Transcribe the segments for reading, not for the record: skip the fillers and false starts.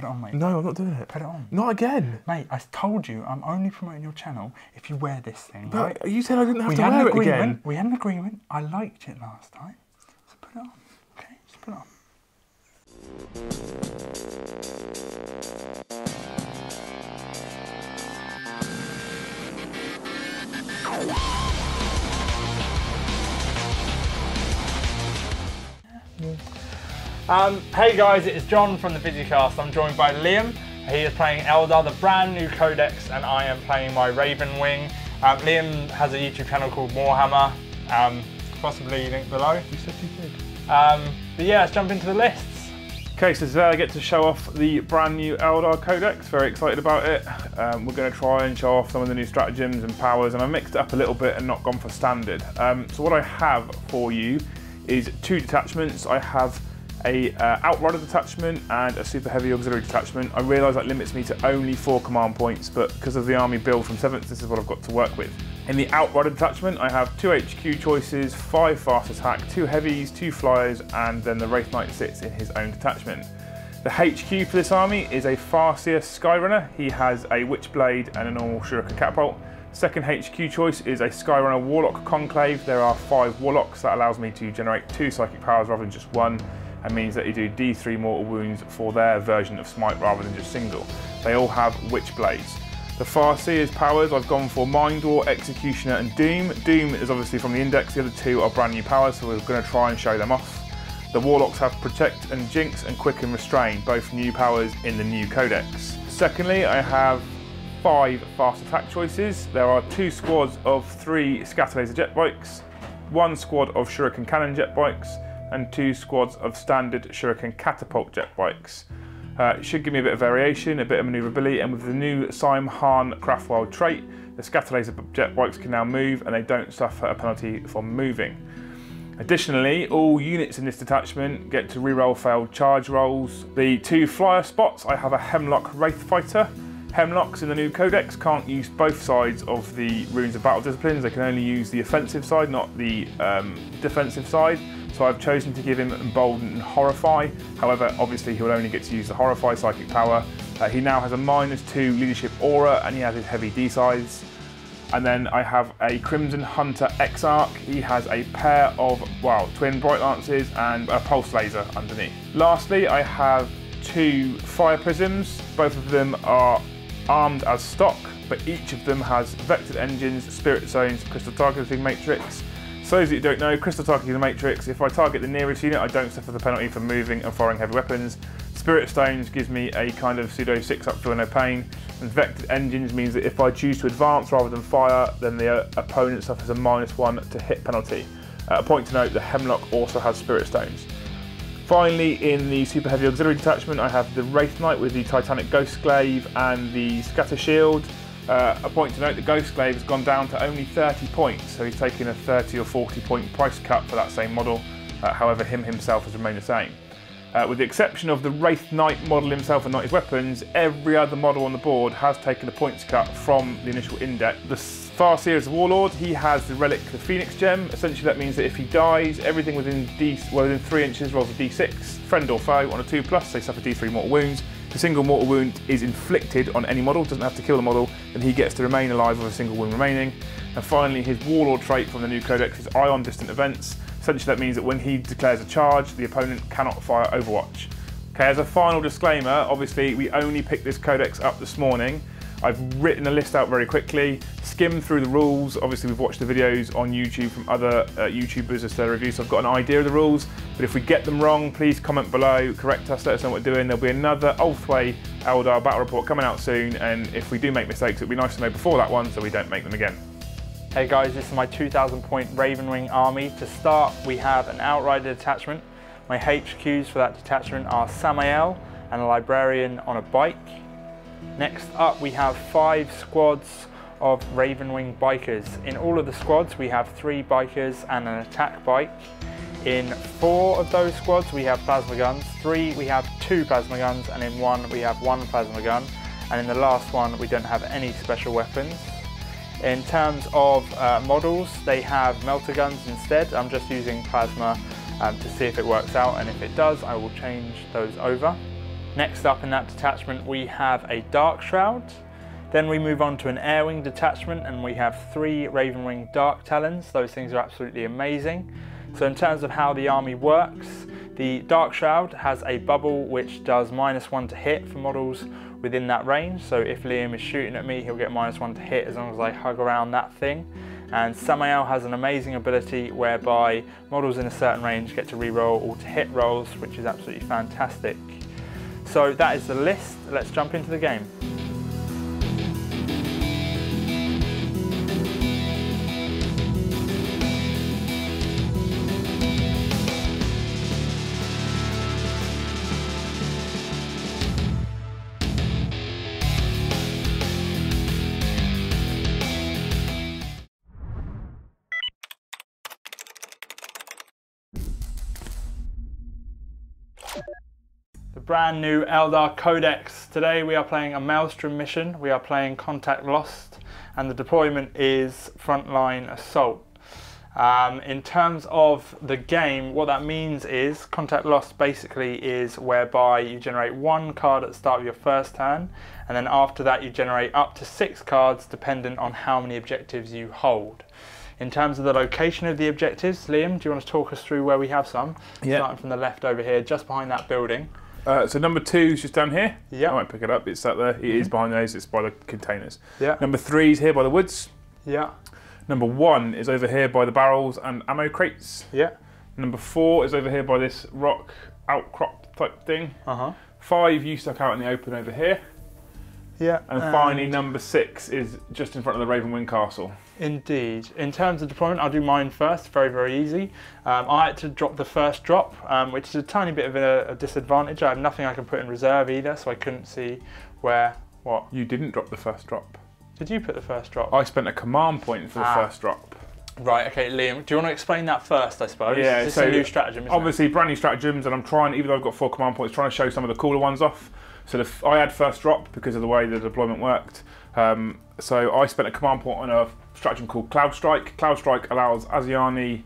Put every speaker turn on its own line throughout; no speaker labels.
Put it on, mate.
No, I'm not doing it.
Put it on.
Not again.
Mate, I told you, I'm only promoting your channel if you wear this thing,
But
right?
you said I didn't have to wear it again.
We had an agreement. I liked it last time. So put it on, okay? Just put it on. Hey guys, it is John from the VideoCast. I'm joined by Liam. He is playing Eldar, the brand new Codex, and I am playing my Raven Wing. Liam has a YouTube channel called Warhammer, possibly linked below.
You said you did.
But yeah, let's jump into the lists.
Okay, so today I get to show off the brand new Eldar Codex. Very excited about it. We're going to try and show off some of the new stratagems and powers, and I've mixed it up a little bit and not gone for standard. So what I have for you is 2 detachments. I have a Outrider detachment and a super heavy auxiliary detachment. I realise that limits me to only 4 command points, but because of the army build from 7th, this is what I've got to work with. In the Outrider detachment, I have 2 HQ choices, 5 fast attack, 2 heavies, 2 flyers, and then the Wraith Knight sits in his own detachment. The HQ for this army is a Farseer Skyrunner. He has a Witchblade and a normal Shuriken catapult. Second HQ choice is a Skyrunner Warlock Conclave. There are 5 Warlocks. That allows me to generate 2 psychic powers rather than just 1. And means that you do D3 mortal wounds for their version of Smite rather than just single. They all have Witchblades. The Farseer's powers, I've gone for Mind War, Executioner and Doom. Doom is obviously from the Index, the other 2 are brand new powers, so we're going to try and show them off. The Warlocks have Protect and Jinx and Quick and Restrain, both new powers in the new Codex. Secondly, I have 5 fast attack choices. There are 2 squads of 3 Scatter Laser jet bikes, 1 squad of Shuriken Cannon jet bikes, and 2 squads of standard Shuriken Catapult jet bikes. It should give me a bit of variation, a bit of manoeuvrability, and with the new Simhan Craftwild trait, the Scatter Laser jet bikes can now move and they don't suffer a penalty for moving. Additionally, all units in this detachment get to reroll failed charge rolls. The 2 flyer spots, I have a Hemlock Wraith Fighter. Hemlocks in the new Codex can't use both sides of the Runes of Battle Disciplines, they can only use the offensive side, not the defensive side. So I've chosen to give him Embolden and Horrify. However, obviously he will only get to use the Horrify psychic power. He now has a -2 leadership aura and he has his heavy D-sides. And then I have a Crimson Hunter Exarch. He has a pair of, twin Bright Lances and a Pulse Laser underneath. Lastly, I have 2 Fire Prisms. Both of them are armed as stock, but each of them has Vectored Engines, Spirit Zones, Crystal Targeting Matrix. So those that you don't know, Crystal Targeting Matrix, if I target the nearest unit, I don't suffer the penalty for moving and firing heavy weapons. Spirit Stones gives me a kind of pseudo 6-up feel no pain. And Vectored Engines means that if I choose to advance rather than fire, then the opponent suffers a -1 to hit penalty. A point to note, the Hemlock also has Spirit Stones. Finally, in the Super Heavy Auxiliary Detachment, I have the Wraith Knight with the Titanic Ghostglaive and the Scatter Shield. A point to note, the Ghostglaive has gone down to only 30 points, so he's taken a 30 or 40 point price cut for that same model. However, himself has remained the same. With the exception of the Wraith Knight model himself and not his weapons, every other model on the board has taken a points cut from the initial index. The Farseer is the Warlord. He has the relic, the Phoenix Gem. Essentially that means that if he dies, everything within 3 inches rolls a D6. Friend or foe on a 2+, they suffer D3 mortal wounds. If a single mortal wound is inflicted on any model, doesn't have to kill the model, then he gets to remain alive with a single wound remaining. And finally, his Warlord trait from the new Codex is Eye on Distant Events. Essentially that means that when he declares a charge, the opponent cannot fire Overwatch. Okay, as a final disclaimer, obviously we only picked this Codex up this morning. I've written a list out very quickly, skimmed through the rules. Obviously we've watched the videos on YouTube from other YouTubers as their reviews, so I've got an idea of the rules. But if we get them wrong, please comment below, correct us, let us know what we're doing. There'll be another Ulthwé Eldar battle report coming out soon, and if we do make mistakes, it'd be nice to know before that one so we don't make them again. Hey guys, this is my 2,000 point Raven Wing army. To start, we have an Outrider detachment. My HQs for that detachment are Samael and a Librarian on a bike. Next up, we have 5 squads of Ravenwing bikers. In all of the squads, we have 3 bikers and an attack bike. In 4 of those squads, we have plasma guns. 3, we have 2 plasma guns, and in 1, we have 1 plasma gun. And in the last one, we don't have any special weapons. In terms of models, they have melter guns instead. I'm just using plasma to see if it works out, and if it does, I will change those over.
Next up in that detachment we have a Dark Shroud. Then we move on to an Air Wing detachment and we have 3 Raven Wing Dark Talons. Those things are absolutely amazing. So in terms of how the army works, the Dark Shroud has a bubble which does -1 to hit for models within that range. So if Liam is shooting at me, he'll get -1 to hit as long as I hug around that thing. And Samael has an amazing ability whereby models in a certain range get to reroll all to hit rolls, which is absolutely fantastic. So that is the list. Let's jump into the game. The brand new Eldar Codex. Today we are playing a Maelstrom mission, we are playing Contact Lost, and the deployment is Frontline Assault. In terms of the game, what that means is Contact Lost basically is whereby you generate 1 card at the start of your first turn, and then after that you generate up to 6 cards dependent on how many objectives you hold. In terms of the location of the objectives, Liam, do you want to talk us through where we have some?
Yeah.
Starting from the left over here, just behind that building.
So number 2 is just down here.
Yeah.
I won't pick it up, it's up there. It is behind those, it's by the containers.
Yeah.
Number 3 is here by the woods.
Yeah.
Number 1 is over here by the barrels and ammo crates.
Yeah.
Number 4 is over here by this rock outcrop type thing. 5 you stuck out in the open over here.
Yeah.
And finally number 6 is just in front of the Raven Wing Castle.
Indeed. In terms of deployment, I'll do mine first, very, very easy. I had to drop the first drop, which is a tiny bit of a disadvantage. I have nothing I can put in reserve either, so I couldn't see where, what?
You didn't drop the first drop.
Did you put the first drop?
I spent a command point for the first drop.
Right, okay, Liam, do you want to explain that first, I suppose?
Yeah,
This
so
is a new stratagem, isn't
obviously brand new stratagems, and I'm trying, even though I've got 4 command points, trying to show some of the cooler ones off. So I had first drop because of the way the deployment worked. So I spent a command point on a stratagem called Cloud Strike. Cloud Strike allows Asuryani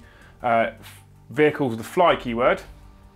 vehicles with the fly keyword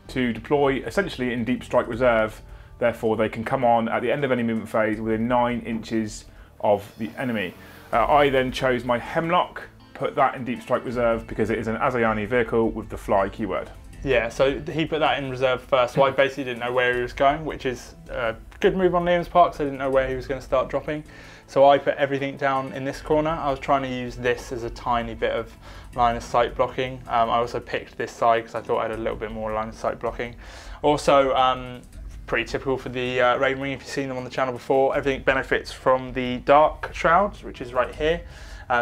to deploy essentially in deep strike reserve. Therefore, they can come on at the end of any movement phase within 9 inches of the enemy. I then chose my Hemlock, put that in deep strike reserve because it is an Asuryani vehicle with the fly keyword.
Yeah, so he put that in reserve first, so I basically didn't know where he was going, which is a good move on Liam's part because I didn't know where he was going to start dropping. So I put everything down in this corner. I was trying to use this as a tiny bit of line of sight blocking. I also picked this side because I thought I had a little bit more line of sight blocking. Also, pretty typical for the Raven Wing, if you've seen them on the channel before, everything benefits from the Dark Shrouds, which is right here.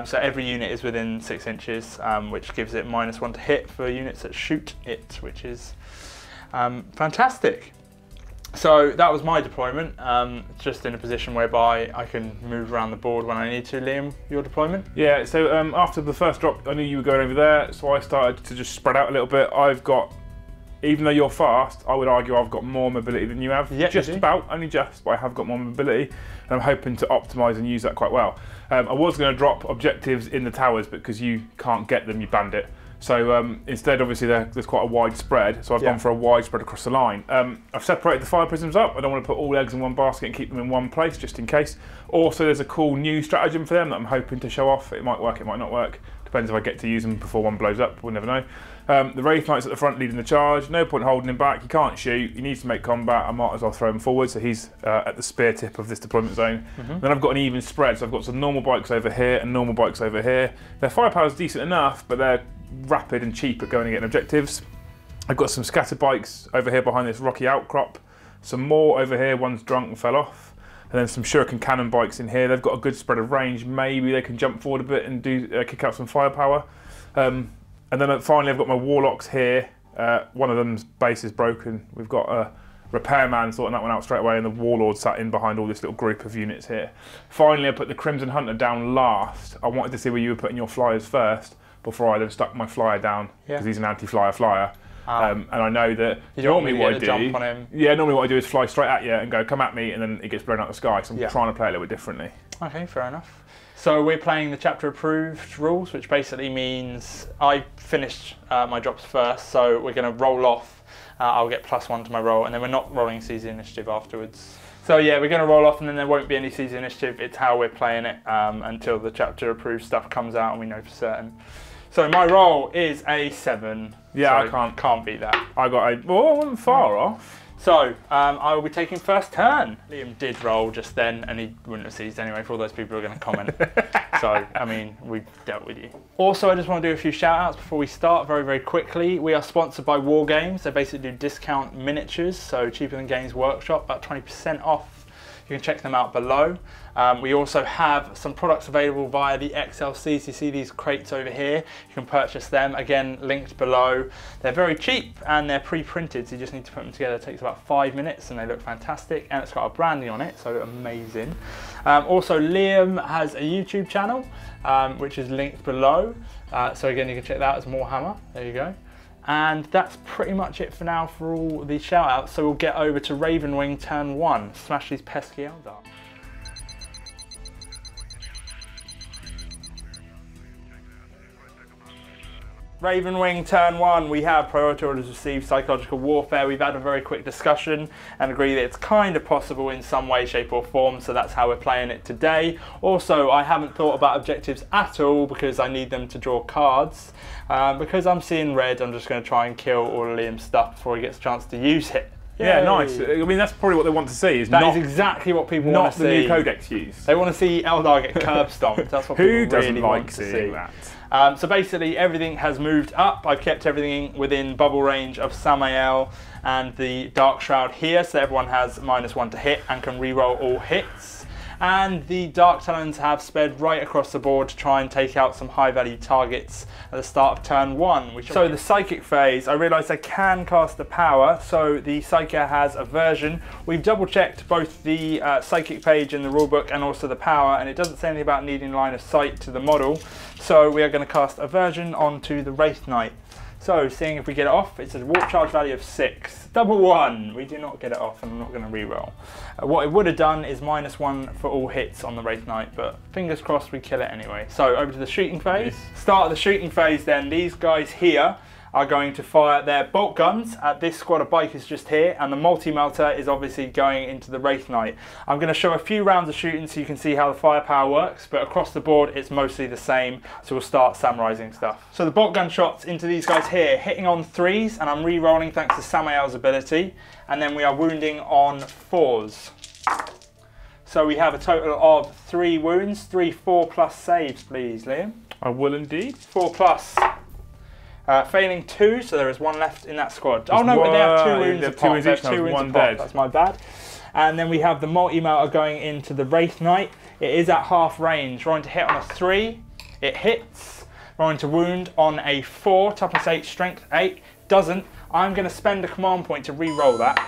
So every unit is within 6 inches, which gives it -1 to hit for units that shoot it, which is fantastic. So that was my deployment, just in a position whereby I can move around the board when I need to. Liam, your deployment?
Yeah, so after the first drop, I knew you were going over there, so I started to just spread out a little bit. I've got, even though you're fast, I would argue I've got more mobility than you have.
Yeah,
just about, only just, but I have got more mobility, and I'm hoping to optimise and use that quite well. I was going to drop objectives in the towers, but because you can't get them, you banned it. So instead, obviously, there's quite a wide spread, so I've gone for a wide spread across the line. I've separated the fire prisms up. I don't want to put all eggs in one basket and keep them in one place, just in case. Also, there's a cool new stratagem for them that I'm hoping to show off. It might work, it might not work. Depends if I get to use them before one blows up, we'll never know. The Wraith Knight's at the front leading the charge. No point holding him back, he can't shoot, he needs to make combat. I might as well throw him forward, so he's at the spear tip of this deployment zone. Then I've got an even spread, so I've got some normal bikes over here and normal bikes over here. Their firepower's decent enough, but they're rapid and cheap at going and getting objectives. I've got some scattered bikes over here behind this rocky outcrop. Some more over here, one's drunk and fell off. And then some Shuriken cannon bikes in here. They've got a good spread of range. Maybe they can jump forward a bit and do kick out some firepower. And then finally I've got my Warlocks here. One of them's base is broken. We've got a repairman sorting that one out straight away, and the Warlord sat in behind all this little group of units here. Finally I put the Crimson Hunter down last. I wanted to see where you were putting your flyers first before I then stuck my flyer down, because he's an anti-flyer flyer. And I know that normally what I do,
jump on him.
yeah, normally what I do is fly straight at you and go, come at me, and then it gets blown out of the sky. So I'm trying to play a little bit differently.
Okay, fair enough. So we're playing the chapter approved rules, which basically means I finished my drops first, so we're going to roll off. I'll get +1 to my roll, and then we're not rolling Seize Initiative afterwards. So yeah, we're going to roll off, and then there won't be any Seize Initiative. It's how we're playing it until the chapter approved stuff comes out and we know for certain. So my roll is a 7.
Yeah,
so
I can't
beat that.
I got a. Oh, I wasn't far off.
So I will be taking first turn. Liam did roll just then, and he wouldn't have seized anyway for all those people who are going to comment. So, I mean, we've dealt with you. Also, I just want to do a few shout outs before we start very, very quickly. We are sponsored by War Games. They basically do discount miniatures, so cheaper than Games Workshop, about 20% off. You can check them out below. We also have some products available via the XLC. So you see these crates over here. You can purchase them, again, linked below. They're very cheap and they're pre-printed, so you just need to put them together. It takes about 5 minutes and they look fantastic. And it's got a branding on it, so amazing. Also, Liam has a YouTube channel, which is linked below. So again, you can check that out as Morehammer. There you go. And that's pretty much it for now for all the shout outs. So we'll get over to Ravenwing turn 1. Smash these pesky Eldar. Ravenwing turn 1, we have priority orders received, psychological warfare. We've had a very quick discussion and agree that it's kind of possible in some way, shape or form, so that's how we're playing it today. Also, I haven't thought about objectives at all because I need them to draw cards. Because I'm seeing red, I'm just going to try and kill all of Liam's stuff before he gets a chance to use it.
Yeah, nice. I mean, that's probably what they want to see.
That is exactly what people want to see.
Not the new codex used.
They want to see Eldar get curb stomped. That's what
Who
people
doesn't
really
like
want to
seeing
see.
that?
So basically everything has moved up. I've kept everything within bubble range of Samael and the Dark Shroud here, so everyone has -1 to hit and can reroll all hits. And the Dark Talons have sped right across the board to try and take out some high value targets at the start of turn 1. So the Psychic phase, I realised I can cast the power, so the Psyker has aversion. We've double checked both the Psychic page in the rulebook and also the power, and it doesn't say anything about needing line of sight to the model. So we are going to cast aversion onto the Wraith Knight. So, seeing if we get it off, it's a warp charge value of 6. Double 1. We do not get it off, and I'm not going to reroll. What it would have done is -1 for all hits on the Wraith Knight, but fingers crossed we kill it anyway. So, over to the shooting phase. Start of the shooting phase then, these guys here are going to fire their bolt guns at this squad of bikers just here, and the multi-melter is obviously going into the Wraith Knight. I'm going to show a few rounds of shooting so you can see how the firepower works, but across the board it's mostly the same, so we'll start samurizing stuff. So the bolt gun shots into these guys here, hitting on 3s, and I'm re-rolling thanks to Samael's ability, and then we are wounding on 4s. So we have a total of 3 wounds, 3 4+ saves please, Liam.
I will indeed.
4+. Failing 2, so there is 1 left in that squad. They have 2 wounds a pop. They have 2 wounds a pop, that's my bad. And then we have the multi-melter going into the Wraith Knight. It is at half range. Rolling to hit on a 3, it hits. Rolling to wound on a 4, toughness 8, strength 8, doesn't. I'm going to spend a command point to re-roll that.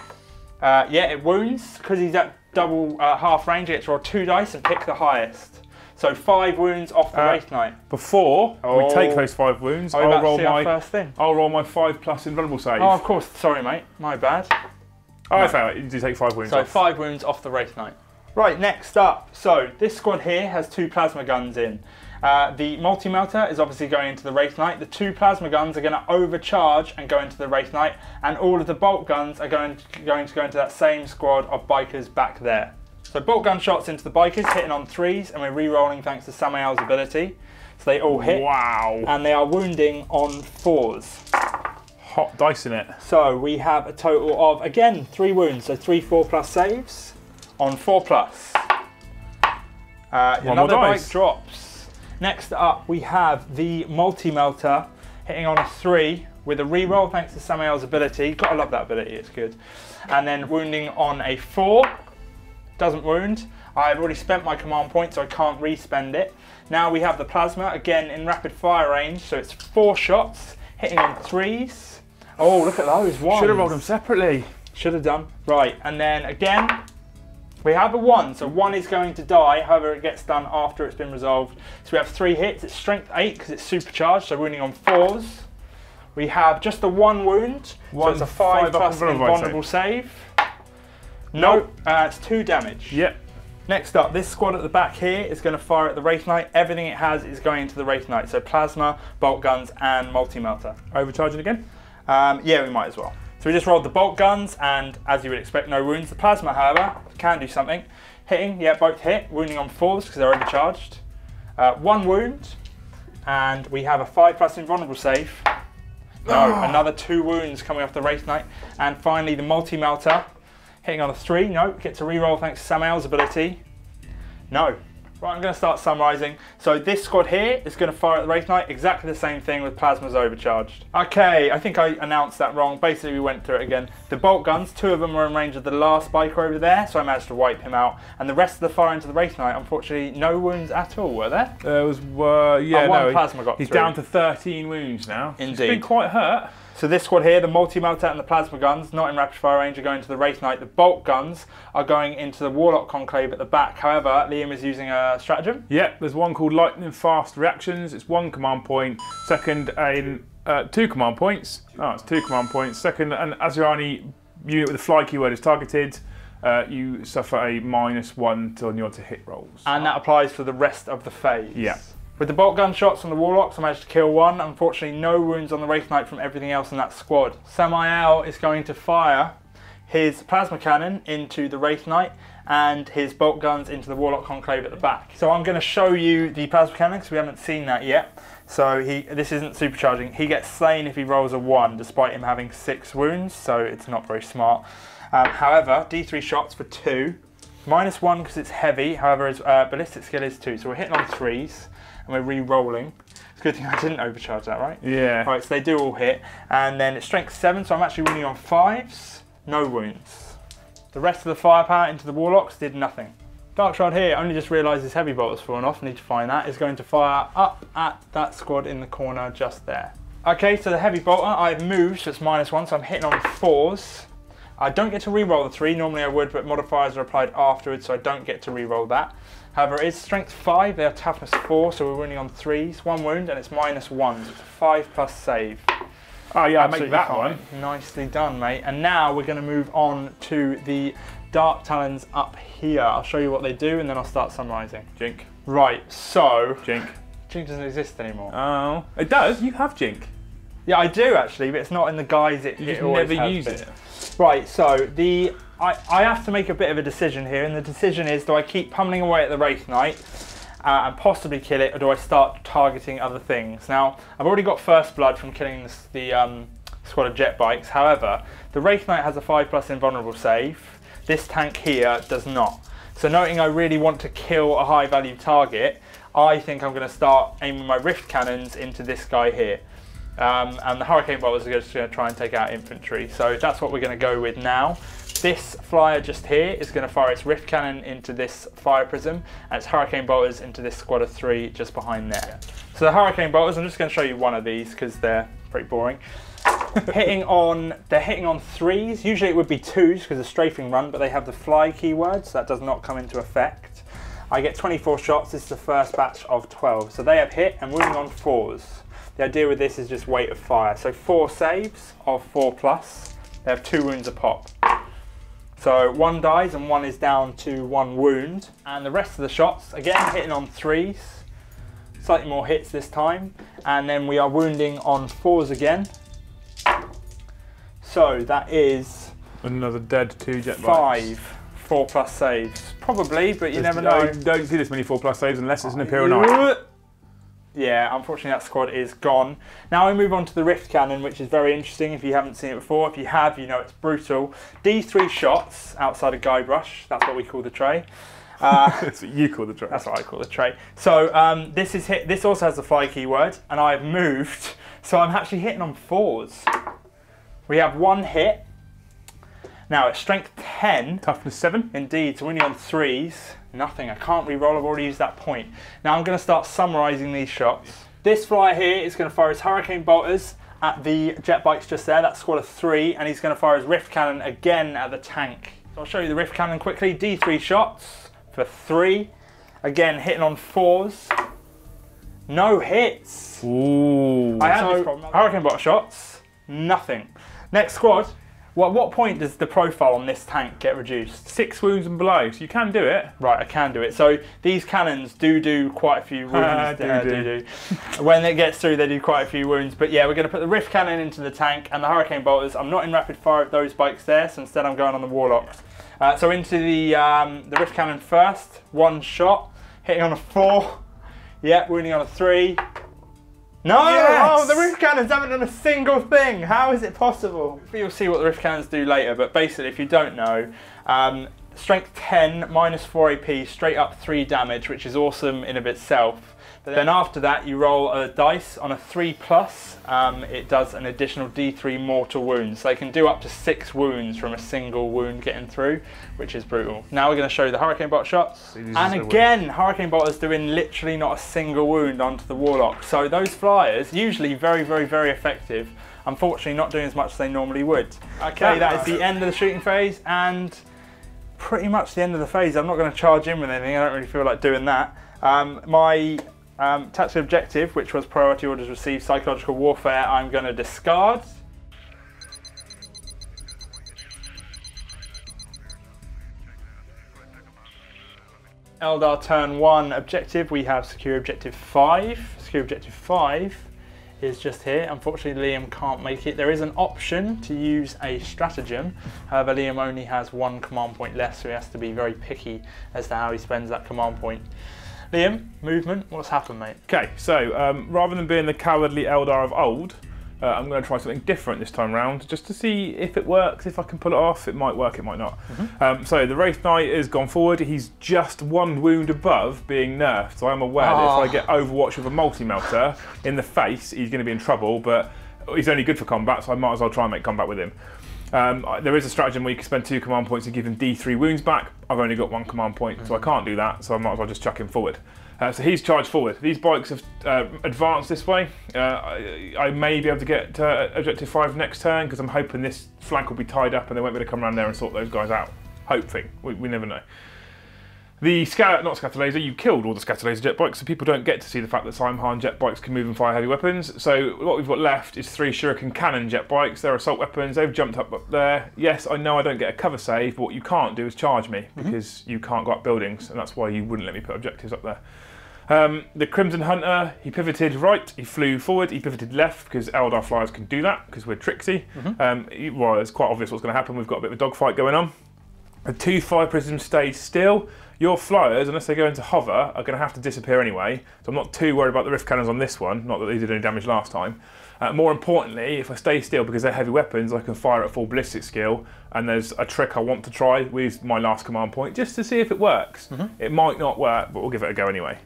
Yeah, it wounds. Because he's at double half range, I get to roll 2 dice and pick the highest. So 5 wounds off the Wraith Knight.
Before we take those 5 wounds, I'll roll my 5+ invulnerable save.
Oh, of course. Sorry, mate. My bad.
Oh, I found it. You do take 5 wounds
So
off.
5 wounds off the Wraith Knight. Right, next up. So this squad here has 2 plasma guns in. The multi-melter is obviously going into the Wraith Knight. The 2 plasma guns are going to overcharge and go into the Wraith Knight. And all of the bolt guns are going to go into that same squad of bikers back there. So bolt gun shots into the bikers, hitting on 3s, and we're re-rolling thanks to Samael's ability. So they all hit.
Wow.
And they are wounding on 4s.
Hot dice in it.
So we have a total of, again, 3 wounds. So 3 4+ saves on 4+. Another bike drops. Next up, we have the multi-melter hitting on a 3 with a re-roll thanks to Samael's ability. Gotta love that ability, it's good. And then wounding on a 4. Doesn't wound. I've already spent my command point, so I can't re-spend it. Now we have the plasma, again in rapid fire range, so it's 4 shots, hitting on 3s. Oh, look at those ones.
Should have rolled them separately.
Should have done. Right, and then again, we have a 1, so 1 is going to die, however it gets done after it's been resolved. So we have 3 hits, it's strength 8 because it's supercharged, so wounding on 4s. We have just the 1 wound, so it's a 5+ invulnerable save. Nope, it's 2 damage.
Yep.
Next up, this squad at the back here is going to fire at the Wraith Knight. Everything it has is going into the Wraith Knight, so plasma, bolt guns, and multi-melter.
Overcharging again?
Yeah, we might as well. So we just rolled the bolt guns, and as you would expect, no wounds. The plasma, however, can do something. Hitting, yeah, both hit. Wounding on 4s because they're overcharged. 1 wound, and we have a 5+ invulnerable save. No, another 2 wounds coming off the Wraith Knight. And finally, the multi-melter. Hitting on a 3, no, get to reroll thanks to Samael's ability. No. Right, I'm going to start summarising. So this squad here is going to fire at the Wraith Knight, exactly the same thing with plasmas overcharged. Okay, I think I announced that wrong. Basically, we went through it again. The bolt guns, 2 of them were in range of the last biker over there, so I managed to wipe him out. And the rest of the fire into the Wraith Knight, unfortunately, no wounds at all, were there?
There was, yeah,
one plasma got
he's
through.
down to 13 wounds now.
Indeed.
He's been quite hurt.
So this squad here, the multi-melter and the plasma guns, not in rapid fire range, are going to the Wraith Knight. The bolt guns are going into the Warlock Conclave at the back. However, Liam is using a stratagem.
Yeah, there's one called Lightning Fast Reactions. It's 1 command point. Second, 2 command points. Oh, it's 2 command points. Second, an Asuryani unit with a fly keyword is targeted. You suffer a -1 on your to hit rolls.
And that applies for the rest of the phase.
Yeah.
With the bolt gun shots on the Warlocks, I managed to kill 1. Unfortunately, no wounds on the Wraith Knight from everything else in that squad. Samael is going to fire his plasma cannon into the Wraith Knight and his bolt guns into the Warlock Conclave at the back. So I'm going to show you the plasma cannon because we haven't seen that yet. So this isn't supercharging. He gets slain if he rolls a 1, despite him having 6 wounds, so it's not very smart. However, D3 shots for 2. -1 because it's heavy, however his ballistic skill is 2, so we're hitting on 3s. And we're re-rolling. It's a good thing I didn't overcharge that, right?
Yeah.
Right, so they do all hit. And then it's strength 7, so I'm actually winning on 5s. No wounds. The rest of the firepower into the Warlocks did nothing. Darkshard here, only just realised his heavy bolt has fallen off, need to find that, is going to fire up at that squad in the corner just there. Okay, so the heavy bolter, I've moved, so it's -1, so I'm hitting on 4s. I don't get to re-roll the 3, normally I would, but modifiers are applied afterwards, so I don't get to re-roll that. However, it is strength 5, they are toughness 4, so we're winning on 3s. 1 wound, and it's -1, so it's a 5+ save.
Oh yeah, I
Absolutely
make that
fine.
one.
Nicely done, mate. And now we're going to move on to the Dark Talons up here. I'll show you what they do, and then I'll start summarising.
Jink.
Right, so...
Jink.
Jink doesn't exist anymore.
Oh. It does? You have Jink.
Yeah, I do actually, but it's not in the guise it always
never
has
use
been.
it.
Right, so I have to make a bit of a decision here, and the decision is, do I keep pummeling away at the Wraith Knight and possibly kill it, or do I start targeting other things? Now, I've already got first blood from killing the squad of jet bikes. However, the Wraith Knight has a 5+ invulnerable save. This tank here does not. So noting I really want to kill a high value target, I think I'm going to start aiming my rift cannons into this guy here. And the Hurricane Bolters are just going to try and take out infantry. So that's what we're going to go with now. This flyer just here is going to fire its rift cannon into this fire prism, and its Hurricane Bolters into this squad of 3 just behind there. So the Hurricane Bolters, I'm just going to show you one of these because they're pretty boring. They're hitting on 3s. Usually it would be 2s because of strafing run, but they have the fly keyword, so that does not come into effect. I get 24 shots. This is the first batch of 12. So they have hit and wounding on 4s. The idea with this is just weight of fire. So 4 saves of 4+. They have 2 wounds a pop. So 1 dies and 1 is down to 1 wound. And the rest of the shots, again, hitting on 3s. Slightly more hits this time. And then we are wounding on 4s again. So that is...
Another dead 2 jet bikes.
5 4+ saves. Probably, but you never know.
Don't see this many 4+ saves unless it's an Imperial Knight.
Yeah, unfortunately that squad is gone. Now we move on to the Rift Cannon, which is very interesting if you haven't seen it before. If you have, you know it's brutal. D3 shots outside of Guybrush, that's what we call the tray.
That's what you call the tray.
That's what I call the tray. So this is hit. This also has the fly keyword, and I've moved, so I'm actually hitting on 4s. We have 1 hit. Now it's strength 10.
Toughness 7.
Indeed, so winning on 3s. Nothing, I can't re-roll, I've already used that point. Now I'm going to start summarising these shots. This flyer here is going to fire his Hurricane Bolters at the jet bikes just there, that's squad of 3, and he's going to fire his Rift Cannon again at the tank. So I'll show you the Rift Cannon quickly. D3 shots for 3. Again, hitting on 4s. No hits.
Ooh.
I had this problem. Hurricane Bolter shots, nothing. Next squad, Well, at what point does the profile on this tank get reduced?
6 wounds and below, so you can do it.
Right, I can do it. So these cannons do quite a few wounds.
Do.
When it gets through, they do quite a few wounds. But yeah, we're going to put the Rift Cannon into the tank and the Hurricane Bolters. I'm not in rapid fire with those bikes there, so instead I'm going on the Warlocks. So into the Rift Cannon first. 1 shot, hitting on a 4. Yeah, wounding on a 3. No!
Yes!
Oh, the Rift Cannons haven't done a single thing! How is it possible? You'll see what the Rift Cannons do later, but basically, if you don't know, strength 10, minus 4 AP, straight up 3 damage, which is awesome in of itself. But then after that, you roll a dice on a 3+, it does an additional D3 mortal wounds. So they can do up to 6 wounds from a single wound getting through, which is brutal. Now we're going to show you the Hurricane Bolt shots. And again, Hurricane Bolt is doing literally not a single wound onto the Warlock. So those flyers, usually very, very, very effective. Unfortunately, not doing as much as they normally would. Okay, that is the end of the shooting phase and pretty much the end of the phase. I'm not going to charge in with anything. I don't really feel like doing that. My tactical objective, which was priority orders received, psychological warfare, I'm going to discard. Eldar turn 1 objective, we have secure objective 5. Secure objective 5 is just here. Unfortunately, Liam can't make it. There is an option to use a stratagem. However, Liam only has 1 command point left, so he has to be very picky as to how he spends that command point. Liam, movement, what's happened, mate?
Okay, so rather than being the cowardly Eldar of old, I'm going to try something different this time round, just to see if it works, if I can pull it off. It might work, it might not. So the Wraith Knight has gone forward. He's just 1 wound above being nerfed, so I'm aware that if I get Overwatch with a multi-melter in the face, he's going to be in trouble, but he's only good for combat, so I might as well try and make combat with him. There is a stratagem where you can spend 2 command points and give him D3 wounds back. I've only got 1 command point, so I can't do that, so I might as well just chuck him forward. So he's charged forward. These bikes have advanced this way. I may be able to get objective 5 next turn, because I'm hoping this flank will be tied up and they won't be able to come around there and sort those guys out. Hoping. We never know. The not scatter laser, you killed all the scatter laser jet bikes, so people don't get to see the fact that Simhan jet bikes can move and fire heavy weapons. So what we've got left is 3 Shuriken cannon jet bikes. They're assault weapons. They've jumped up there. Yes, I know I don't get a cover save, but what you can't do is charge me, because you can't go up buildings, and that's why you wouldn't let me put objectives up there. The Crimson Hunter, he pivoted right, he flew forward, he pivoted left, because Eldar flyers can do that, because we're tricksy. Well, it's quite obvious what's going to happen. We've got a bit of a dogfight going on. The 2 Fire Prisms stayed still. Your flyers, unless they go into hover, are going to have to disappear anyway, so I'm not too worried about the Rift Cannons on this one, not that they did any damage last time. More importantly, if I stay still, because they're heavy weapons, I can fire at full ballistic skill, and there's a trick I want to try with my last command point, just to see if it works. It might not work, but we'll give it a go anyway.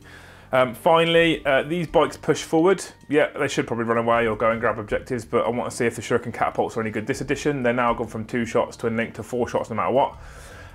Finally, these bikes push forward. Yeah, they should probably run away or go and grab objectives, but I want to see if the Shuriken catapults are any good this edition. They're now gone from 2 shots to a link to 4 shots no matter what.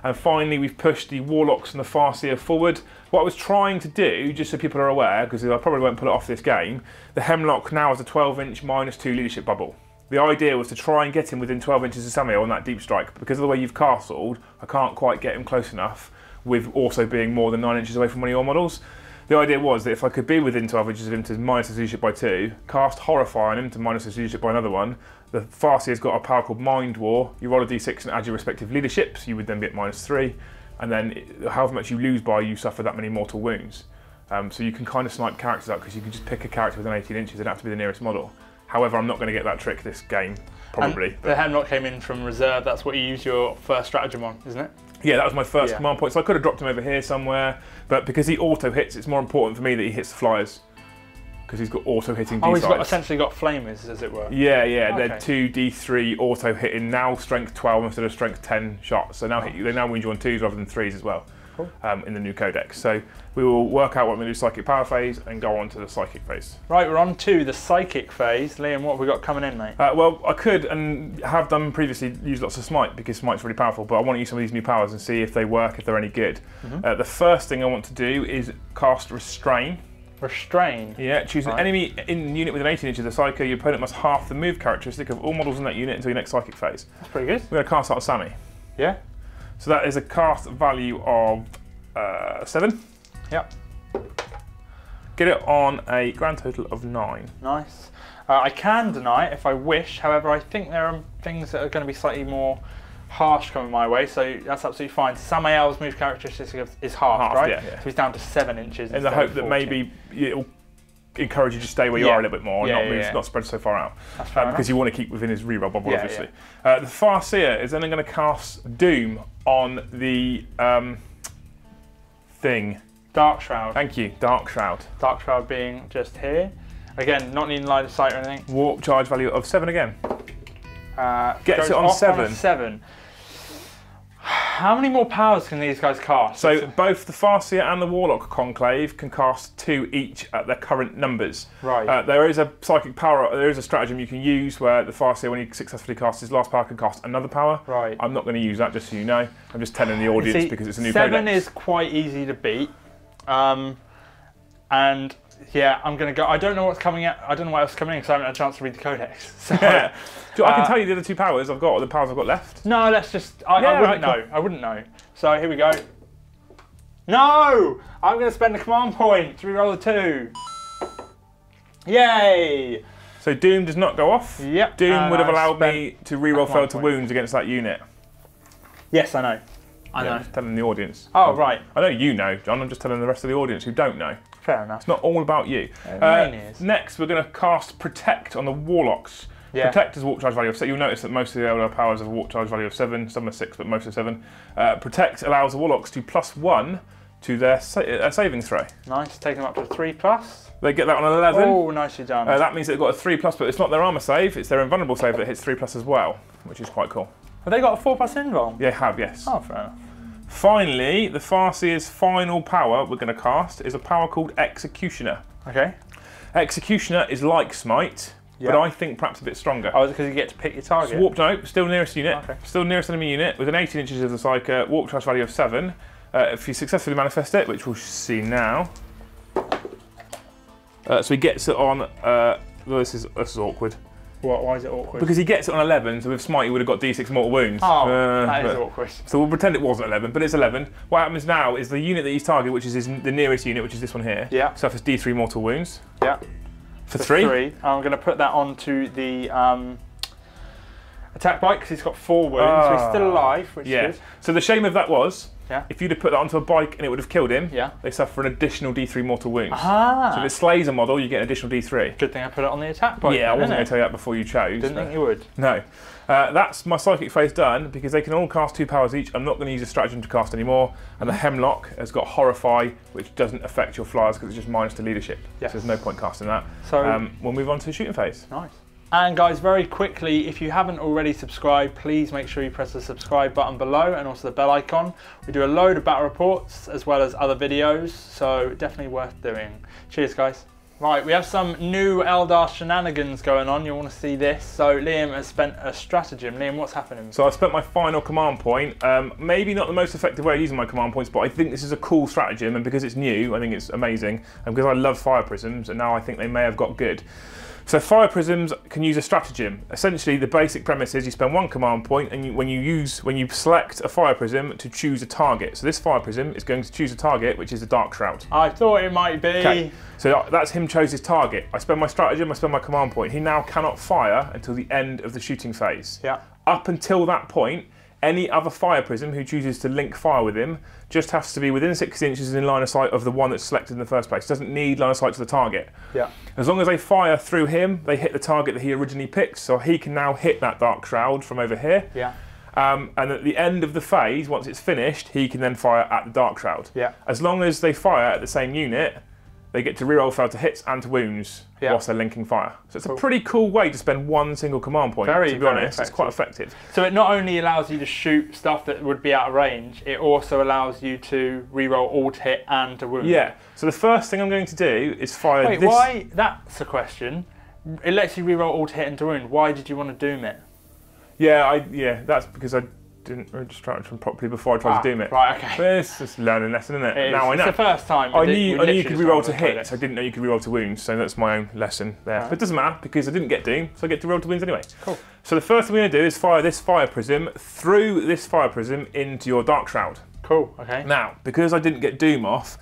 And finally, we've pushed the Warlocks and the Farseer forward. What I was trying to do, just so people are aware, because I probably won't pull it off this game, the Hemlock now has a 12-inch -2 leadership bubble. The idea was to try and get him within 12 inches of Samuel on that deep strike. Because of the way you've castled, I can't quite get him close enough, with also being more than 9 inches away from one of your models. The idea was that if I could be within 12 inches of him to minus his leadership by 2, cast Horrify on him to minus his leadership by another 1, the Farseer's got a power called Mind War. You roll a d6 and add your respective leaderships, you would then be at -3, and then however much you lose by, you suffer that many mortal wounds. So you can kind of snipe characters out, because you can just pick a character within 18 inches, they don't have to be the nearest model. However, I'm not going to get that trick this game, probably.
The Hemlock came in from reserve, that's what you use your first stratagem on, isn't it?
Yeah, that was my first command point, so I could have dropped him over here somewhere, but because he auto-hits, it's more important for me that he hits the flyers, because he's got auto-hitting D-sides.
Oh, he's essentially got flamers, as it were.
Yeah, yeah, okay. They're 2 D3 auto-hitting, now strength 12 instead of strength 10 shots, so now they now wound you on 2s rather than 3s as well. In the new codex. So we will work out what we're going to do Psychic Power phase and go on to the Psychic phase. Right,
we're on to the Psychic phase. Liam, what have we got coming in, mate?
Well, I could, and have done previously, use lots of Smite, because Smite's really powerful, but I want to use some of these new powers and see if they work, if they're any good. The first thing I want to do is cast Restrain.
Restrain?
Yeah, choose an enemy in unit within 18 inches of the Psycho. Your opponent must half the move characteristic of all models in that unit until your next Psychic phase.
That's pretty good.
We're going to cast that on Sammy.
Yeah.
So that is a cast value of 7.
Yep.
get it on a grand total of 9.
Nice. I can deny it if I wish, however I think there are things that are going to be slightly more harsh coming my way, so that's absolutely fine. Samael's move characteristic is half, right?
Yeah, yeah.
So he's down to 7 inches.
In the hope that maybe it'll encourage you to stay where you are a little bit more and not spread so far out.
That's fair
because you want to keep within his reroll bubble, obviously.
Yeah.
The Farseer is then going to cast Doom on the thing.
Dark Shroud.
Thank you, Dark Shroud.
Dark Shroud being just here. Again, not needing line of sight or anything.
Warp charge value of 7 again.
Gets
it on 7.
7. How many more powers can these guys cast?
So both the Farseer and the Warlock Conclave can cast 2 each at their current numbers.
Right.
There is a psychic power, there is a stratagem you can use where the Farseer, when he successfully casts his last power, can cast another power.
Right.
I'm not going to use that, just so you know. I'm just telling the audience because it's a new
7
codex.
is quite easy to beat. And yeah, I'm going to go. I don't know what's coming out. I don't know what else is coming in because I haven't had a chance to read the codex. So,
I can tell you the other 2 powers I've got, or the powers I've got left.
No, let's just. I wouldn't know. I wouldn't know. So here we go. No! I'm going to spend a command point to reroll the 2. Yay!
So Doom does not go off.
Yep.
Doom would have allowed me to reroll fail to wounds against that unit.
Yes, I know. I know.
I'm just telling the audience.
Oh, right.
I know you know, John. I'm just telling the rest of the audience who don't know.
Fair enough.
It's not all about you. Next, we're going to cast Protect on the Warlocks. Yeah. Protect is a warp charge value of 7. You'll notice that most of the Eldar powers have a warp charge value of 7. Some are 6, but most are 7. Protect allows the Warlocks to +1 to their saving throw.
Nice. Take them up to 3+.
They get that on 11.
Oh, nicely done.
That means they've got a 3+, but it's not their armor save. It's their invulnerable save that hits 3+ as well, which is quite cool.
Have they got a 4+ invuln?
They have, yes.
Oh, fair enough.
Finally, the Farseer's final power we're going to cast is a power called Executioner.
Okay.
Executioner is like Smite, but I think perhaps a bit stronger.
Oh, is it because you get to pick your target?
Warp, no, still nearest unit.
Okay. Still
Still nearest enemy unit, within 18 inches of the Psyker, warp charge value of 7. If you successfully manifest it, which we'll see now. So he gets it on, this is awkward.
What? Why is it awkward?
Because he gets it on 11, so with Smite he would have got D6 mortal wounds.
Oh, that is awkward.
So we'll pretend it wasn't 11, but it's 11. What happens now is the unit that he's targeted, which is the nearest unit, which is this one here, suffers D3 mortal wounds.
Yeah.
For 3.
I'm going to put that onto the attack bike because he's got 4 wounds, so he's still alive, which is good.
So the shame of that was, if you'd have put that onto a bike and it would have killed him, they suffer an additional D3 mortal wounds.
Ah.
So if it slays a model, you get an additional D3.
Good thing I put it on the attack bike.
Yeah, I wasn't going to tell you that before you chose.
Didn't think you would.
No. That's my psychic phase done, because they can all cast 2 powers each. I'm not going to use a stratagem to cast anymore. And the Hemlock has got Horrify, which doesn't affect your flyers because it's just minus to leadership. Yes. So there's no point casting that. So we'll move on to the shooting phase.
Nice. And guys, very quickly, if you haven't already subscribed, please make sure you press the subscribe button below and also the bell icon. We do a load of battle reports as well as other videos, so definitely worth doing. Cheers, guys. Right, we have some new Eldar shenanigans going on. You want to see this. So Liam has spent a stratagem. Liam, what's happening?
So I've spent my final command point. Maybe not the most effective way of using my command points, but I think this is a cool stratagem, and because it's new, I think it's amazing. And because I love fire prisms, and now I think they may have got good. So fire prisms can use a stratagem. Essentially, the basic premise is you spend 1 command point, and when you select a fire prism to choose a target. So this fire prism is going to choose a target, which is the Dark Shroud.
I thought it might be.
Okay. So that's him chose his target. I spend my stratagem, I spend my command point. He now cannot fire until the end of the shooting phase.
Yeah.
Up until that point, any other fire prism who chooses to link fire with him just has to be within 6 inches in line of sight of the one that's selected in the first place. Doesn't need line of sight to the target.
Yeah.
As long as they fire through him, they hit the target that he originally picked, so he can now hit that Dark Shroud from over here.
Yeah.
And at the end of the phase, once it's finished, he can then fire at the Dark Shroud.
Yeah.
As long as they fire at the same unit, they get to reroll fail to hits and to wounds whilst they're linking fire. So it's a pretty cool way to spend 1 single command point, to be honest. It's quite effective.
So it not only allows you to shoot stuff that would be out of range, it also allows you to reroll all to hit and to wound.
Yeah, so the first thing I'm going to do is fire this.
Wait, why? That's a question. It lets you reroll all to hit and to wound. Why did you want to doom it?
Yeah, that's because I didn't read stratagem properly before I tried to doom it.
Right, okay.
But it's just a learning lesson, isn't it? Now I know.
It's the first time.
I knew you could reroll to hits. I didn't know you could reroll to wounds, so that's my own lesson there. But it doesn't matter because I didn't get doom, so I get to roll to wounds anyway.
Cool.
So the first thing we're going to do is fire this fire prism through this fire prism into your Dark Shroud.
Cool, okay.
Now, because I didn't get doom off,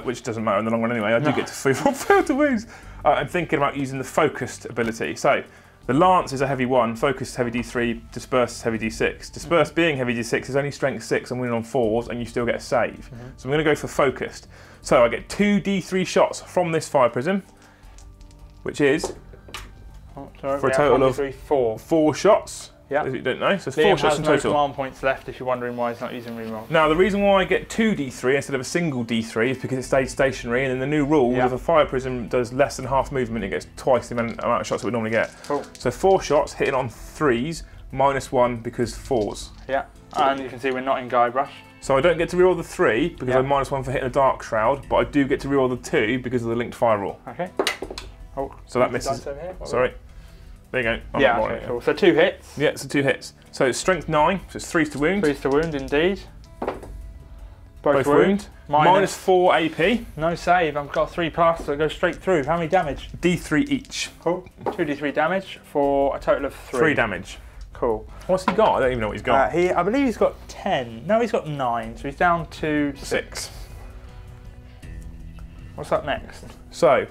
which doesn't matter in the long run anyway. I do get to free roll fail to wounds. I'm thinking about using the focused ability. So the lance is a heavy 1, focus is heavy D3, disperse is heavy D6. Disperse being heavy D6 is only strength 6 and winning on 4s, and you still get a save. So I'm going to go for focused. So I get 2 D3 shots from this fire prism, which is for a total of 4 shots.
Yeah.
If you don't know, so it's 4 shots in total.
Liam has no command points left if you're wondering why he's not using reroll.
Now, the reason why I get 2 D3 instead of a single D3 is because it stays stationary, and in the new rules, if a fire prism does less than half movement, it gets twice the amount of shots that we normally get.
Cool.
So 4 shots, hitting on 3s, -1 because 4s.
Yeah, and you can see we're not in Guybrush.
So I don't get to reroll the 3 because I'm -1 for hitting a Dark Shroud, but I do get to reroll the 2 because of the linked fire rule.
Okay. Oh,
so that misses. Sorry. There you go.
Yeah, okay, cool. So 2 hits.
Yeah, so 2 hits. So it's strength 9, so it's 3s to wound.
3s to wound, indeed.
Both wound. -4 AP.
No save. I've got 3+, so it goes straight through. How many damage?
D3 each.
Cool. 2d3 damage for a total of 3.
3 damage.
Cool.
What's he got? I don't even know what he's got.
I believe he's got 10. No, he's got 9, so he's down to 6. What's up next?
So,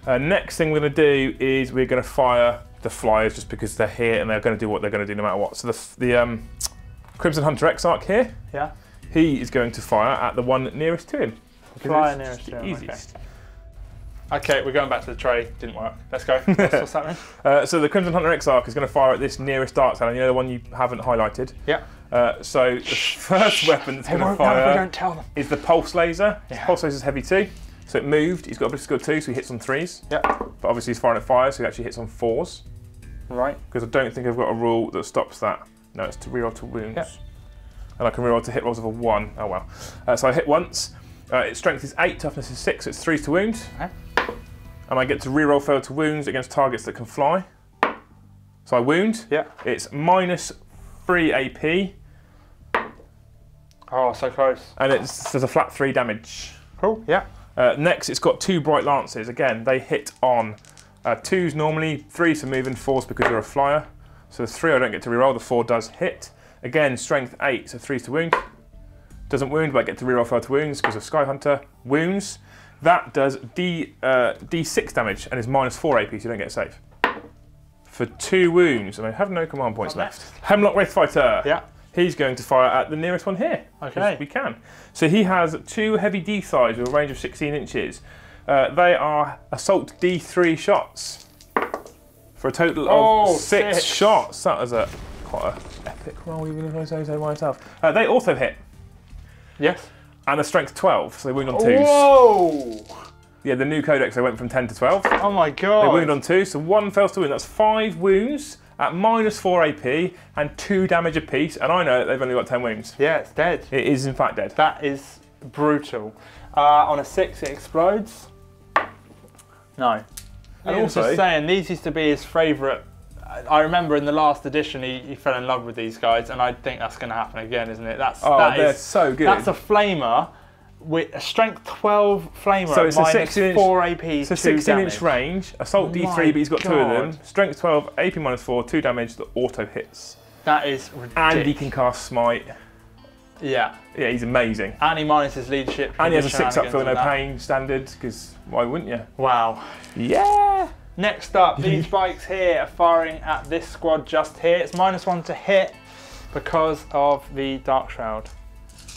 next thing we're going to do is we're going to fire the flyers just because they're here and they're going to do what they're going to do no matter what. So the Crimson Hunter Exarch here, he is going to fire at the one nearest to him.
Flyer nearest to him,
easiest.
Okay, we're going back to the tray. Didn't work. Let's go. What's happening?
So the Crimson Hunter Exarch is going to fire at this nearest Dark Talon, you know, the one you haven't highlighted.
Yeah.
So the first weapon that's going to fire
don't tell them.
is the Pulse Laser. Yeah. Pulse Laser is heavy 2. So it moved, he's got ability skill 2, so he hits on 3s.
Yeah.
But obviously he's firing at fire, so he actually hits on 4s.
Right.
Because I don't think I've got a rule that stops that. No, it's to reroll to wounds.
Yep.
And I can reroll to hit rolls of a 1. Oh well. So I hit once. Its strength is 8, toughness is 6, so it's 3s to wound.
Okay.
And I get to reroll fail to wounds against targets that can fly. So I wound.
Yeah.
It's -3 AP.
Oh, so close.
And there's a flat 3 damage.
Cool, yeah.
Next, it's got 2 Bright Lances. Again, they hit on 2s normally, 3s for moving, 4s because you're a flyer. So the 3 I don't get to reroll, the 4 does hit. Again, strength 8, so 3s to wound. Doesn't wound, but I get to reroll fail to wounds because of Sky Hunter. Wounds. That does D6 damage and is -4 AP, so you don't get a save. For 2 wounds, and I have no command points left. Hemlock Wraith Fighter.
Yeah.
He's going to fire at the nearest one here.
Okay.
We can. So he has 2 heavy D5s with a range of 16 inches. They are assault D3 shots for a total of 6 shots. That was quite an epic roll, even if I say so myself. They also hit.
Yes.
And a strength 12, so they wound on 2s.
Whoa!
Yeah, the new codex, they went from 10 to 12.
Oh my god.
They wound on 2, so 1 fails to wound. That's 5 wounds at -4 AP and 2 damage apiece, and I know that they've only got 10 wounds.
Yeah, it's dead.
It is in fact dead.
That is brutal. On a 6, it explodes. No. And also, just saying, these used to be his favourite. I remember in the last edition, he fell in love with these guys, and I think that's going to happen again, isn't it?
They're so good.
That's a flamer with a strength 12 flamer.
So it's a
4 AP.
It's a 16-inch range. Assault D3, but he's got 2 of them. Strength 12, AP -4, 2 damage that auto hits.
That is ridiculous.
And he can cast Smite.
Yeah.
Yeah, he's amazing.
And he minus his leadership.
And he has a 6-up feel no pain standard, because why wouldn't you?
Wow.
Yeah.
Next up, these bikes here are firing at this squad just here. It's -1 to hit because of the Dark Shroud.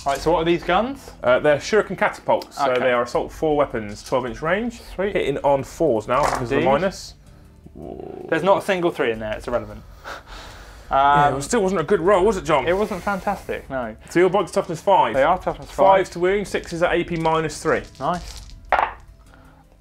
Right, so what are these guns?
They're Shuriken Catapults, so they are Assault 4 weapons, 12-inch range.
Sweet.
Hitting on 4s now because of the minus.
Whoa. There's not a single 3 in there, it's irrelevant.
Yeah, it still wasn't a good roll, was it, John?
It wasn't fantastic, no.
So your bike's toughness 5.
They are toughness 5.
5s to wound, 6s at AP -3.
Nice.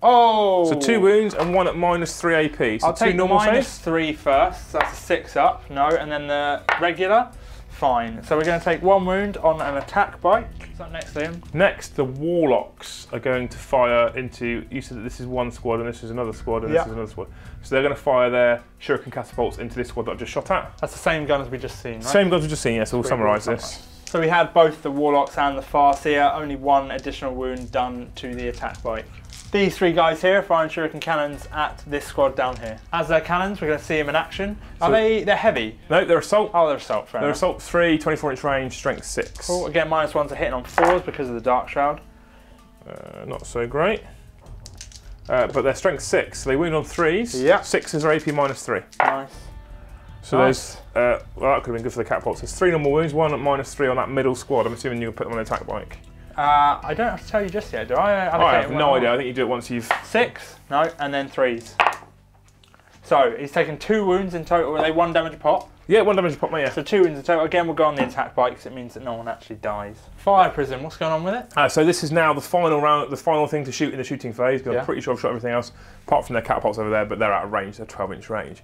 Oh!
So 2 wounds and 1 at -3 AP. So
I'll take
normal
-3 first, so that's a 6-up, no, and then the regular, fine. So we're going to take 1 wound on an attack bike. What's up next, Liam?
Next, the Warlocks are going to fire into, you said that this is one squad and this is another squad and this is another squad. So they're going to fire their Shuriken Catapults into this squad that I've just shot at.
That's the same gun as we just seen, right?
Same guns we've just seen, yes, we'll summarise this.
So we had both the Warlocks and the Farseer, only 1 additional wound done to the attack bike. These 3 guys here are firing Shuriken cannons at this squad down here. As they're cannons, we're going to see them in action. They're heavy?
No, they're assault.
Oh, they're assault, fair enough.
Assault 3, 24-inch range, strength 6.
Cool, again, -1 to hitting on 4s because of the Dark Shroud.
Not so great. But they're strength 6, so they wound on 3s.
Yeah.
6s are AP -3.
Nice.
So
Nice.
there's, well, that could have been good for the catapults. There's 3 normal wounds, 1 at -3 on that middle squad. I'm assuming you'll put them on an attack bike.
I don't have to tell you just yet, do I?
I have no idea. I think you do it once you've...
6, no, and then 3s. So he's taken 2 wounds in total. Are they 1 damage a pop?
Yeah, 1 damage pop, mate, yeah.
So 2 wounds in total. Again, we'll go on the attack bike because it means that no one actually dies. Fire Prism, what's going on with it?
So this is now the final round, the final thing to shoot in the shooting phase, because
Yeah.
I'm pretty sure I've shot everything else, apart from their catapults over there, but they're out of range, they're 12-inch range.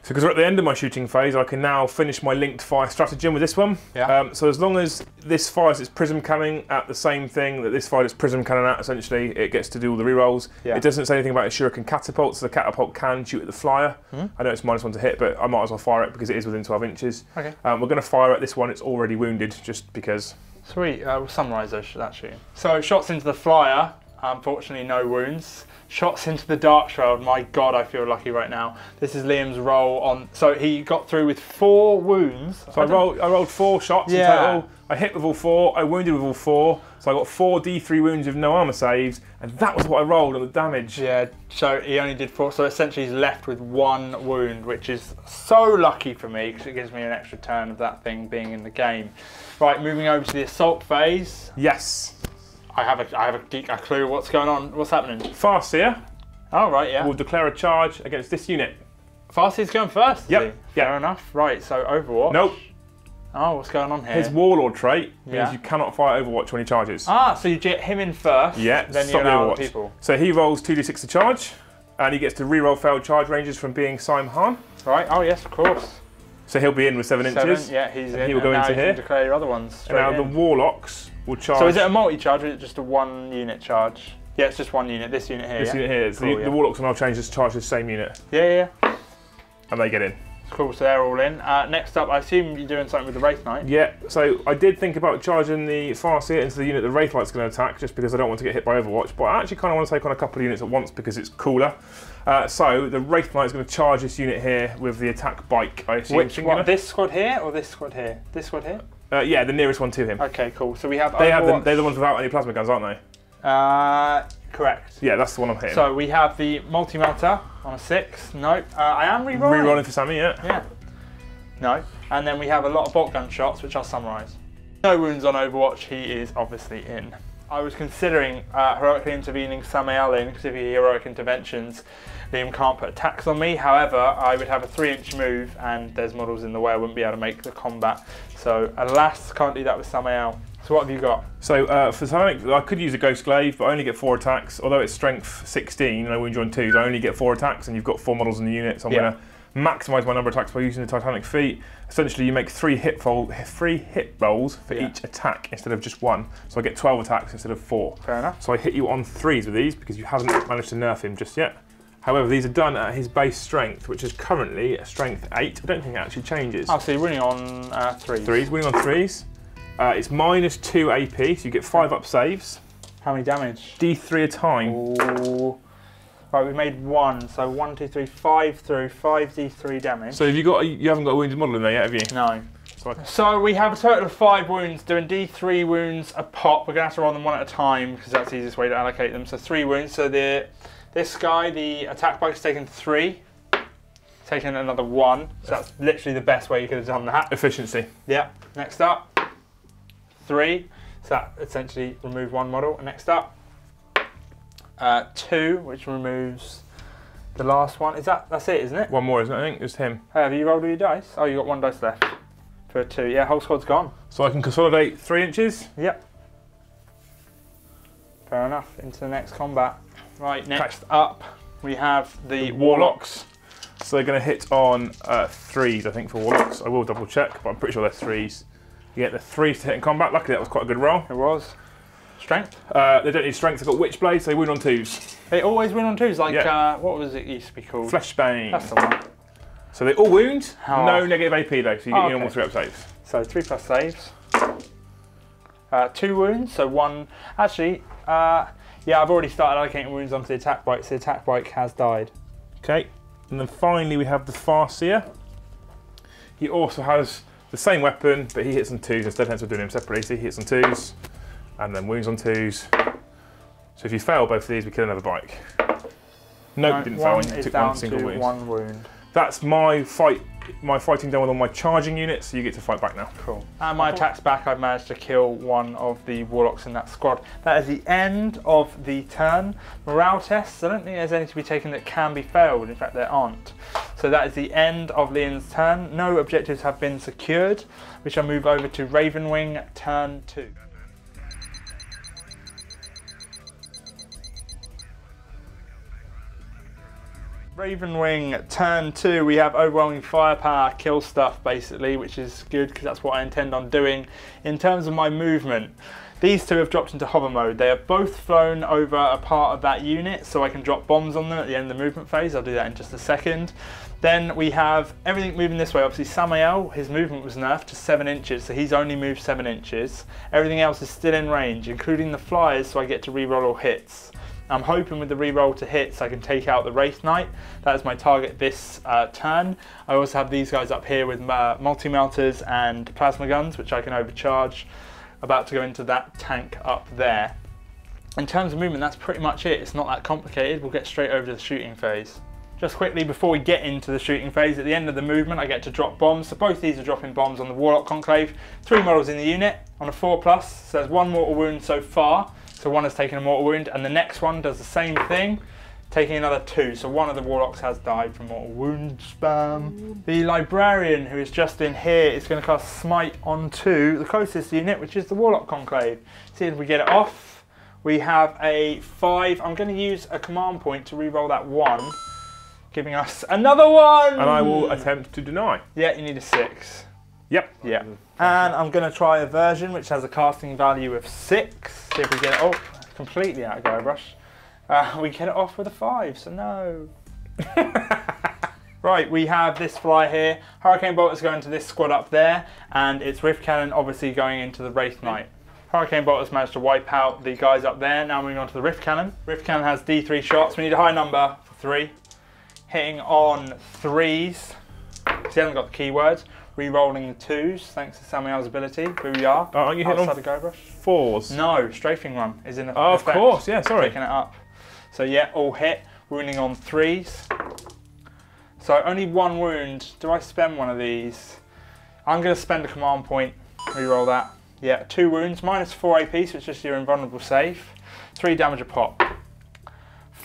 So because we're at the end of my shooting phase, I can now finish my linked fire stratagem with this one.
Yeah.
So as long as this fires its prism cannon at the same thing that this fires its prism cannon at, essentially, it gets to do all the rerolls.
Yeah.
It doesn't say anything about a shuriken catapult, so the catapult can shoot at the flyer. I know it's -1 to hit, but I might as well fire it because it is within 12 inches.
Okay.
We're going to fire at this one, it's already wounded, just because.
Sweet, we'll summarise that shooting. So shots into the flyer, unfortunately no wounds. Shots into the Dark Shroud, my god, I feel lucky right now. This is Liam's roll on, so he got through with 4 wounds.
So I rolled 4 shots in total. I hit with all 4, I wounded with all 4, so I got 4 D3 wounds with no armour saves, and that was what I rolled on the damage.
Yeah, so he only did 4, so essentially he's left with 1 wound, which is so lucky for me because it gives me an extra turn of that thing being in the game. Right, moving over to the assault phase.
Yes.
I have a clue what's going on. What's happening?
Farseer
Oh, right, yeah.
will declare a charge against this unit.
Farseer's going first, is
Yep,
he?
yeah.
Fair enough. Right, so Overwatch.
Nope.
Oh, what's going on here?
His Warlord trait means
Yeah.
you cannot fire Overwatch when he charges.
Ah, so you get him in first,
Yeah,
then you
stop the
allow other
Overwatch.
people.
So he rolls 2d6 to charge, and he gets to reroll failed charge ranges from being Sim Han.
Right, oh yes, of course.
So he'll be in with 7 inches.
Yeah, he's in.
he will go
and now
into
you can
here.
declare your other ones
And
straight
now
in.
the Warlocks will charge.
So is it a multi-charge or is it just a 1 unit charge? Yeah, it's just 1 unit. This unit here.
This
yeah?
unit here. So
Cool,
the
yeah.
Warlocks will now change this charge to the same unit,
Yeah.
and they get in.
Cool, so they're all in. Next up, I assume you're doing something with the Wraith Knight.
Yeah, so I did think about charging the Farseer into the unit the Wraithlight's going to attack, just because I don't want to get hit by Overwatch, but I actually kind of want to take on a couple of units at once because it's cooler. So the Wraith Knight's going to charge this unit here with the attack bike, I assume.
Which one? This squad here or this squad here? This squad here?
Yeah, the nearest one to him.
Okay, cool. So we have
They're the ones without any plasma guns, aren't they?
Correct.
Yeah, that's the one I'm hitting.
So we have the multi-melter on a 6. No, I am re-rolling.
Rerolling for Sammy, yeah.
Yeah. No. And then we have a lot of bolt gun shots, which I'll summarise. No wounds on Overwatch, he is obviously in. I was considering heroically intervening Samael in, because if he heroic interventions, Liam can't put attacks on me. However, I would have a 3-inch move, and there's models in the way I wouldn't be able to make the combat. So, alas, can't do that with Samael. So what have you got?
So for Sonic, I could use a Ghost Glaive, but I only get 4 attacks. Although it's strength 16 and I wound you on 2s, I only get 4 attacks, and you've got 4 models in the unit, so I'm going to maximise my number of attacks by using the Titanic Feat. Essentially, you make 3 hit rolls for each attack instead of just 1. So I get 12 attacks instead of 4.
Fair enough.
So I hit you on 3s with these because you haven't managed to nerf him just yet. However, these are done at his base strength, which is currently a strength 8. I don't think it actually changes.
Oh, so you're winning on 3s.
3s, winning on 3s. It's -2 AP, so you get 5 up saves.
How many damage?
D3 a time.
Ooh. Right, we made 1, so 1, 2, 3, 5 through, 5d3 damage.
So you haven't got a wounded model in there yet, have you?
No. So we have a total of 5 wounds, doing D3 wounds a pop. We're going to have to roll them 1 at a time because that's the easiest way to allocate them. So 3 wounds. So this guy, the attack bike's taken 3, taken another 1. So that's literally the best way you could have done that.
Efficiency.
Yeah. Next up, 3. So that essentially removed 1 model. And next up, 2, which removes the last one. That's it, isn't it?
1 more, isn't it? I think it's him.
Hey, have you rolled all your dice? Oh, you got 1 dice left for a 2. Yeah, whole squad's gone.
So I can consolidate 3 inches.
Yep. Fair enough. Into the next combat. Right, next up we have the Warlocks.
So they're going to hit on 3s, I think, for Warlocks. I will double check, but I'm pretty sure they're 3s. You get the 3s to hit in combat. Luckily, that was quite a good roll.
It was. Strength?
They don't need strength. They've got Witchblade, so they win on 2s.
They always win on 2s, like, what was it used to be called?
Fleshbane.
That's the one.
So they all wound.
Oh.
No negative AP, though, so you get your normal 3 up saves.
So 3 plus saves. 2 wounds, so 1. Actually, yeah, I've already started allocating wounds onto the attack bike, so the attack bike has died.
Okay, and then finally we have the Farseer. He also has the same weapon, but he hits on 2s instead, hence we're doing him separately. So he hits on 2s, and then wounds on 2s, So if you fail both of these, we kill another bike. Nope, you didn't fail. You took one single wound.
One wound.
That's my fighting done with all my charging units, so you get to fight back now.
Cool. And my attacks back, I've managed to kill one of the warlocks in that squad. That is the end of the turn. Morale tests, I don't think there's any to be taken that can be failed. In fact, there aren't. So that is the end of Liam's turn. No objectives have been secured, which I move over to Ravenwing, turn 2. Ravenwing, turn 2, we have overwhelming firepower, kill stuff basically, which is good because that's what I intend on doing. In terms of my movement, these two have dropped into hover mode. They have both flown over a part of that unit, so I can drop bombs on them at the end of the movement phase. I'll do that in just a second. Then we have everything moving this way. Obviously Samael, his movement was nerfed to 7 inches, so he's only moved 7 inches. Everything else is still in range, including the flyers, so I get to reroll all hits. I'm hoping with the reroll to hits I can take out the Wraith Knight. That is my target this turn. I also have these guys up here with multi-melters and plasma guns, which I can overcharge. About to go into that tank up there. In terms of movement, that's pretty much it. It's not that complicated. We'll get straight over to the shooting phase. Just quickly before we get into the shooting phase, at the end of the movement I get to drop bombs. So both these are dropping bombs on the Warlock Conclave. 3 models in the unit on a 4+, so there's 1 mortal wound so far. So 1 has taken a mortal wound, and the next one does the same thing, taking another 2. So 1 of the Warlocks has died from mortal wound spam. The Librarian, who is just in here, is going to cast Smite onto the closest unit, which is the Warlock Conclave. See if we get it off. We have a 5. I'm going to use a command point to reroll that 1, giving us another 1!
And I will attempt to deny.
Yeah, you need a 6.
Yep.
Yeah. And I'm going to try a version which has a casting value of 6. See if we get it. Oh, completely out of Guybrush. We get it off with a 5, so no. Right, we have this fly here. Hurricane Bolt is going to this squad up there, and it's Rift Cannon obviously going into the Wraith Knight. Hurricane Bolt has managed to wipe out the guys up there. Now moving on to the Rift Cannon. Rift Cannon has D3 shots. We need a high number for 3. Hitting on 3s. He hasn't got the keywords. Re-rolling the 2s, thanks to Samuel's ability. Booyah.
Oh, aren't you hitting on
the Guybrush?
4s?
No, strafing run is in effect.
Oh, of course, yeah, sorry.
Picking it up. So yeah, all hit. Wounding on 3s. So only 1 wound. Do I spend one of these? I'm going to spend a command point. Re-roll that. Yeah, 2 wounds. -4 AP, so it's just your invulnerable save. 3 damage a pop.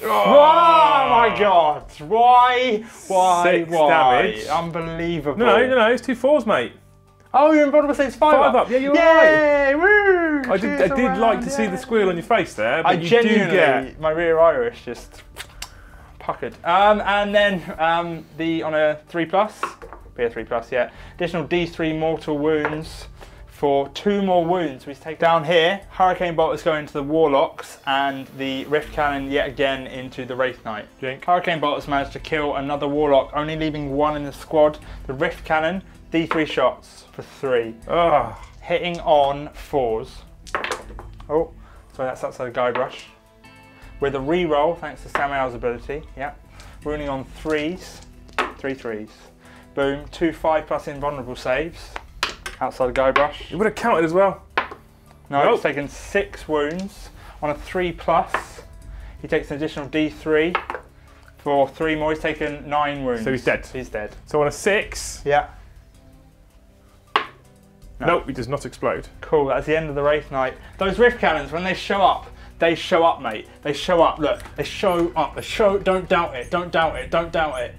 Oh my god! Why?
6 damage.
Unbelievable.
No, it's 2 4s, mate.
Oh, you're invulnerable saves 5 up.
Yeah, you're
right.
Woo! I did like to see the squeal on your face there, but you
genuinely,
do get...
my rear iris just puckered. And then on a 3+, be a 3+, yeah. Additional D3 mortal wounds for 2 more wounds. We take down here. Hurricane Bolt is going to the Warlocks, and the Rift Cannon yet again into the Wraith Knight.
Jink.
Hurricane Bolt has managed to kill another Warlock, only leaving 1 in the squad. The Rift Cannon, D3 shots for 3.
Oh.
Hitting on 4s. Oh, sorry, that's outside the Guybrush. With a reroll, thanks to Samuel's ability. Yeah. Wounding on 3s. 3 3s. Boom. 2 5+ invulnerable saves. Outside the Guybrush.
It would have counted as well.
No,
nope.
It's taken 6 wounds. On a 3+, he takes an additional D3 for 3 more. He's taken 9 wounds.
So he's dead.
He's dead.
So on a 6.
Yeah. No.
Nope, he does not explode.
Cool, that's the end of the Wraith Knight. Those Rift Cannons, when they show up, mate. They show up, look. They show up. Don't doubt it. Don't doubt it. Don't doubt it.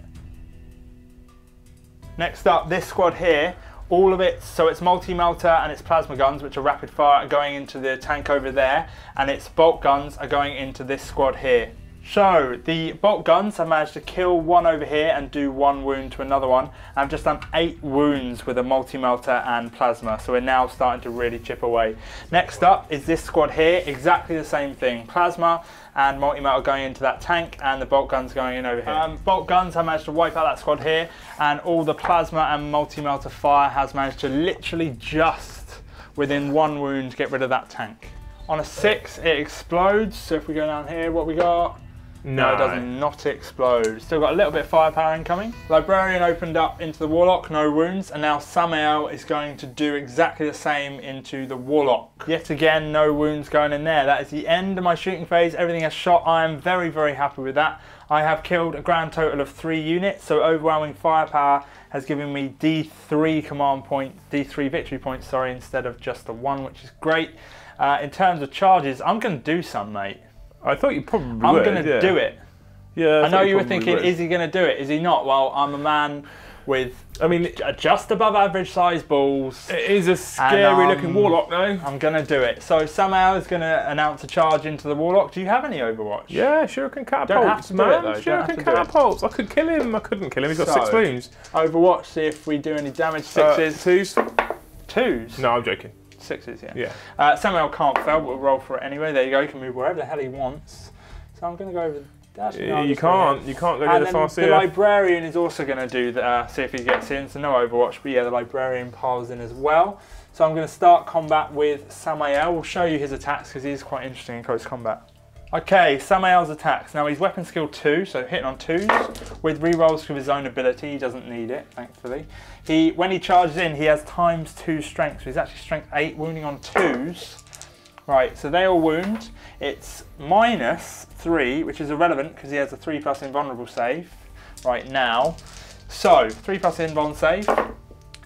Next up, this squad here. All of it, so it's multi-melter and it's plasma guns, which are rapid fire, are going into the tank over there, and its bolt guns are going into this squad here. So the bolt guns have managed to kill 1 over here and do 1 wound to another one. I've just done 8 wounds with a multi-melter and plasma, so we're now starting to really chip away. Next up is this squad here, exactly the same thing. Plasma and multi-melter going into that tank, and the bolt guns going in over here. Bolt guns have managed to wipe out that squad here, and all the plasma and multi-melter fire has managed to literally just within 1 wound get rid of that tank. On a 6 it explodes, so if we go down here, what we got? No, it does not explode. Still got a little bit of firepower incoming. Librarian opened up into the Warlock, no wounds, and now Samael is going to do exactly the same into the Warlock. Yet again, no wounds going in there. That is the end of my shooting phase. Everything has shot. I am very, very happy with that. I have killed a grand total of 3 units, so overwhelming firepower has given me D3 command point, D3 victory points, sorry, instead of just the 1, which is great. In terms of charges, I'm going to do some, mate.
I thought you probably would.
I'm going to do it.
Yeah,
I know you were thinking, is he going to do it? Is he not? Well, I'm a man with, just above average size balls.
It is a scary looking Warlock now.
I'm going to do it. So Samael is going to announce a charge into the Warlock. Do you have any Overwatch?
Yeah, Shuriken catapults,
Don't have to do it, though.
Shuriken catapults. I could kill him. I couldn't kill him. He's got 6 wounds.
Overwatch, see if we do any damage. 6s.
2s.
2s?
No, I'm joking.
6s, yeah. Samael can't fail, but we'll roll for it anyway. There you go. He can move wherever the hell he wants. So I'm going to go over. Actually, no,
you can't go near the Farseer.
The Librarian is also going to do that, see if he gets in. So no Overwatch, but yeah, the Librarian piles in as well. So I'm going to start combat with Samael. We'll show you his attacks because he's quite interesting in close combat. Okay, Samael's attacks. Now he's weapon skill 2, so hitting on 2s. With rerolls with his own ability, he doesn't need it, thankfully. When he charges in, he has ×2 strength, so he's actually strength 8, wounding on 2s. Right, so they all wound. It's -3, which is irrelevant because he has a 3+ invulnerable save right now. So, 3+ invuln save.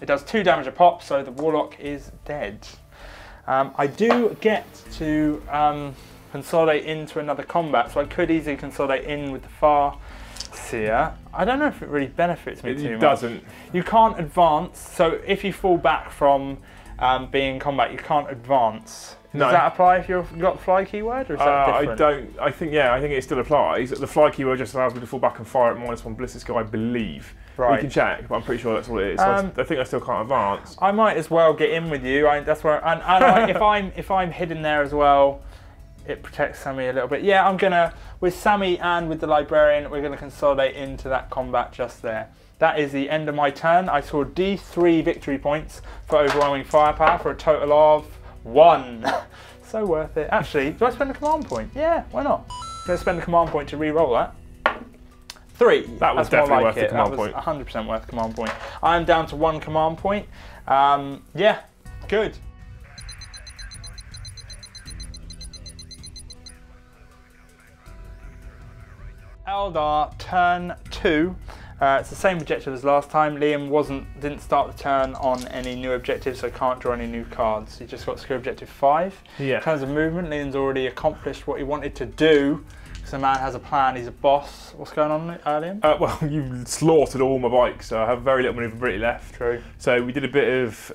It does 2 damage a pop, so the Warlock is dead. I do get to consolidate into another combat, so I could easily consolidate in with the Farseer. I don't know if it really benefits me too much.
It doesn't.
You can't advance, so if you fall back from being in combat, you can't advance. Does that apply if you've got fly keyword, or is that different?
I think it still applies. The fly keyword just allows me to fall back and fire at -1 ballistic skill, I believe.
Right.
You can check, but I'm pretty sure that's all it is. So I think I still can't advance.
I might as well get in with you. That's where, if I'm hidden there as well, it protects Sammy a little bit. Yeah, I'm gonna with Sammy and with the Librarian, we're gonna consolidate into that combat just there. That is the end of my turn. I scored D3 victory points for overwhelming firepower for a total of 1. So worth it. Actually, do I spend a command point? Yeah, why not? Let's spend a command point to re-roll that. 3.
That was definitely worth the command point.
100% worth command point. I am down to 1 command point. Yeah, good. Eldar, turn 2. It's the same objective as last time. Liam didn't start the turn on any new objectives, so can't draw any new cards. He just got secure objective 5.
Yeah.
In terms of movement, Liam's already accomplished what he wanted to do. Because the man has a plan, he's a boss. What's going on, Liam?
Well, you slaughtered all my bikes, so I have very little manoeuvrability left.
True.
So we did a bit of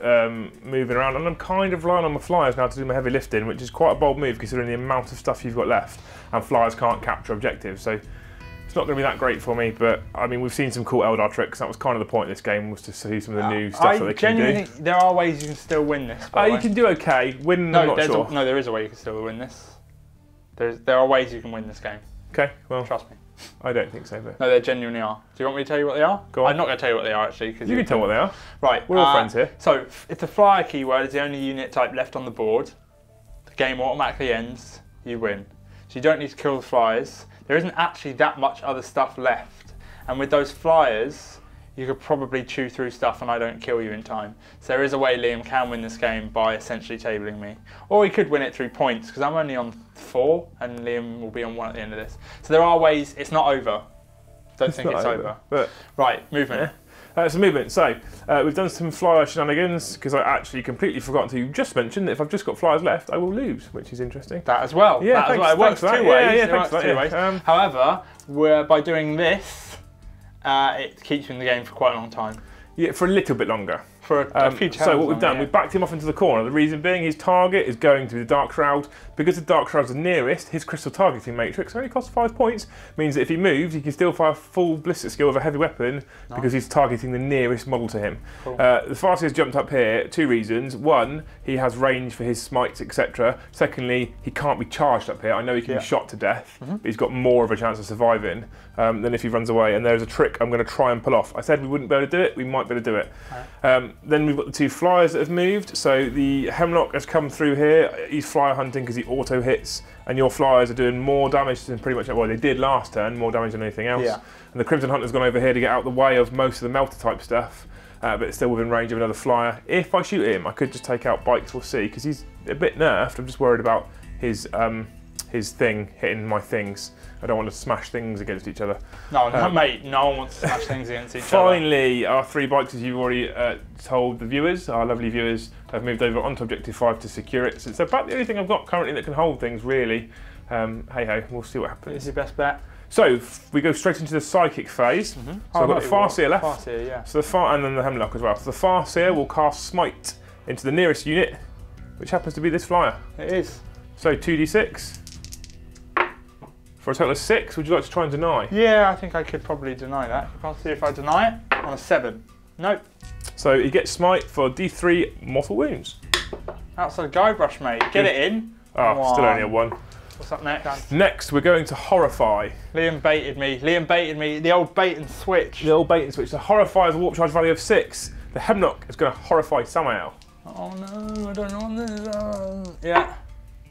moving around, and I'm kind of relying on my flyers now to do my heavy lifting, which is quite a bold move considering the amount of stuff you've got left, and flyers can't capture objectives. So it's not going to be that great for me, but I mean, we've seen some cool Eldar tricks. That was kind of the point of this game, was to see some of the new stuff that they can do. I genuinely think
there are ways you can still win this.
You can do okay. Win, I'm not sure.
No, there is a way you can still win this. There are ways you can win this game.
Okay, well,
trust me.
I don't think so, but
no, there genuinely are. Do you want me to tell you what they are?
Go on.
I'm not going to tell you what they are actually, because
you can tell what they are.
Right,
we're all friends here.
So, if the flyer keyword is the only unit type left on the board, the game automatically ends. You win. So you don't need to kill the flyers. There isn't actually that much other stuff left, and with those flyers, you could probably chew through stuff and I don't kill you in time. So there is a way Liam can win this game by essentially tabling me. Or he could win it through points, because I'm only on 4 and Liam will be on 1 at the end of this. So there are ways, it's not over. Don't think it's over.
But
right, movement.
Yeah. Some movement. So we've done some flyer shenanigans, because I actually completely forgot to just mention that if I've just got flyers left, I will lose, which is interesting.
That as well.
Yeah,
that as well. It works 2 ways.
Yeah, thanks for that.
However, by doing this, it keeps you in the game for quite a long time.
Yeah, for a little bit longer.
For a few turns.
So what we've done, we've backed him off into the corner. The reason being, his target is going through the Dark Shroud. Because the Dark Shroud's the nearest, his crystal targeting matrix only costs 5 points. Means that if he moves, he can still fire full ballistic skill with a heavy weapon, because he's targeting the nearest model to him.
Cool.
The Farseer's jumped up here, 2 reasons. 1, he has range for his smites, etc. Secondly, he can't be charged up here. I know he can be shot to death, but he's got more of a chance of surviving than if he runs away. And there's a trick I'm going to try and pull off. I said we wouldn't be able to do it, we might be able to do it.
Right.
Then we've got the 2 flyers that have moved. So the Hemlock has come through here. He's flyer hunting because he auto hits, and your flyers are doing more damage than pretty much, well, they did last turn, more damage than anything else.
Yeah.
And the Crimson Hunter's gone over here to get out the way of most of the melter type stuff, but it's still within range of another flyer. If I shoot him, I could just take out Bikes. We'll see, because he's a bit nerfed. I'm just worried about his thing hitting my things. I don't want to smash things against each other.
No, mate, no one wants to smash things against each other.
Finally, our 3 bikes, as you've already told the viewers, our lovely viewers, have moved over onto Objective 5 to secure it. So it's about the only thing I've got currently that can hold things, really. Hey ho, we'll see what happens.
It's your best bet.
So we go straight into the psychic phase. So I've got the Farseer left.
Farseer, yeah.
So and then the Hemlock as well. So the Farseer will cast Smite into the nearest unit, which happens to be this flyer.
It is.
So 2d6 for a total of 6. Would you like to try and deny?
Yeah, I think I could probably deny that. I'll see if I deny it on a 7. Nope.
So he gets Smite for d3 mortal wounds.
Outside Guybrush, mate. Get it in.
Oh, still only a 1.
What's up next?
Next, we're going to Horrify.
Liam baited me. The old bait and switch.
The old bait and switch. So Horrify has a warp charge value of 6. The Hemlock is going to Horrify Samael.
Oh no, I don't know this. Yeah.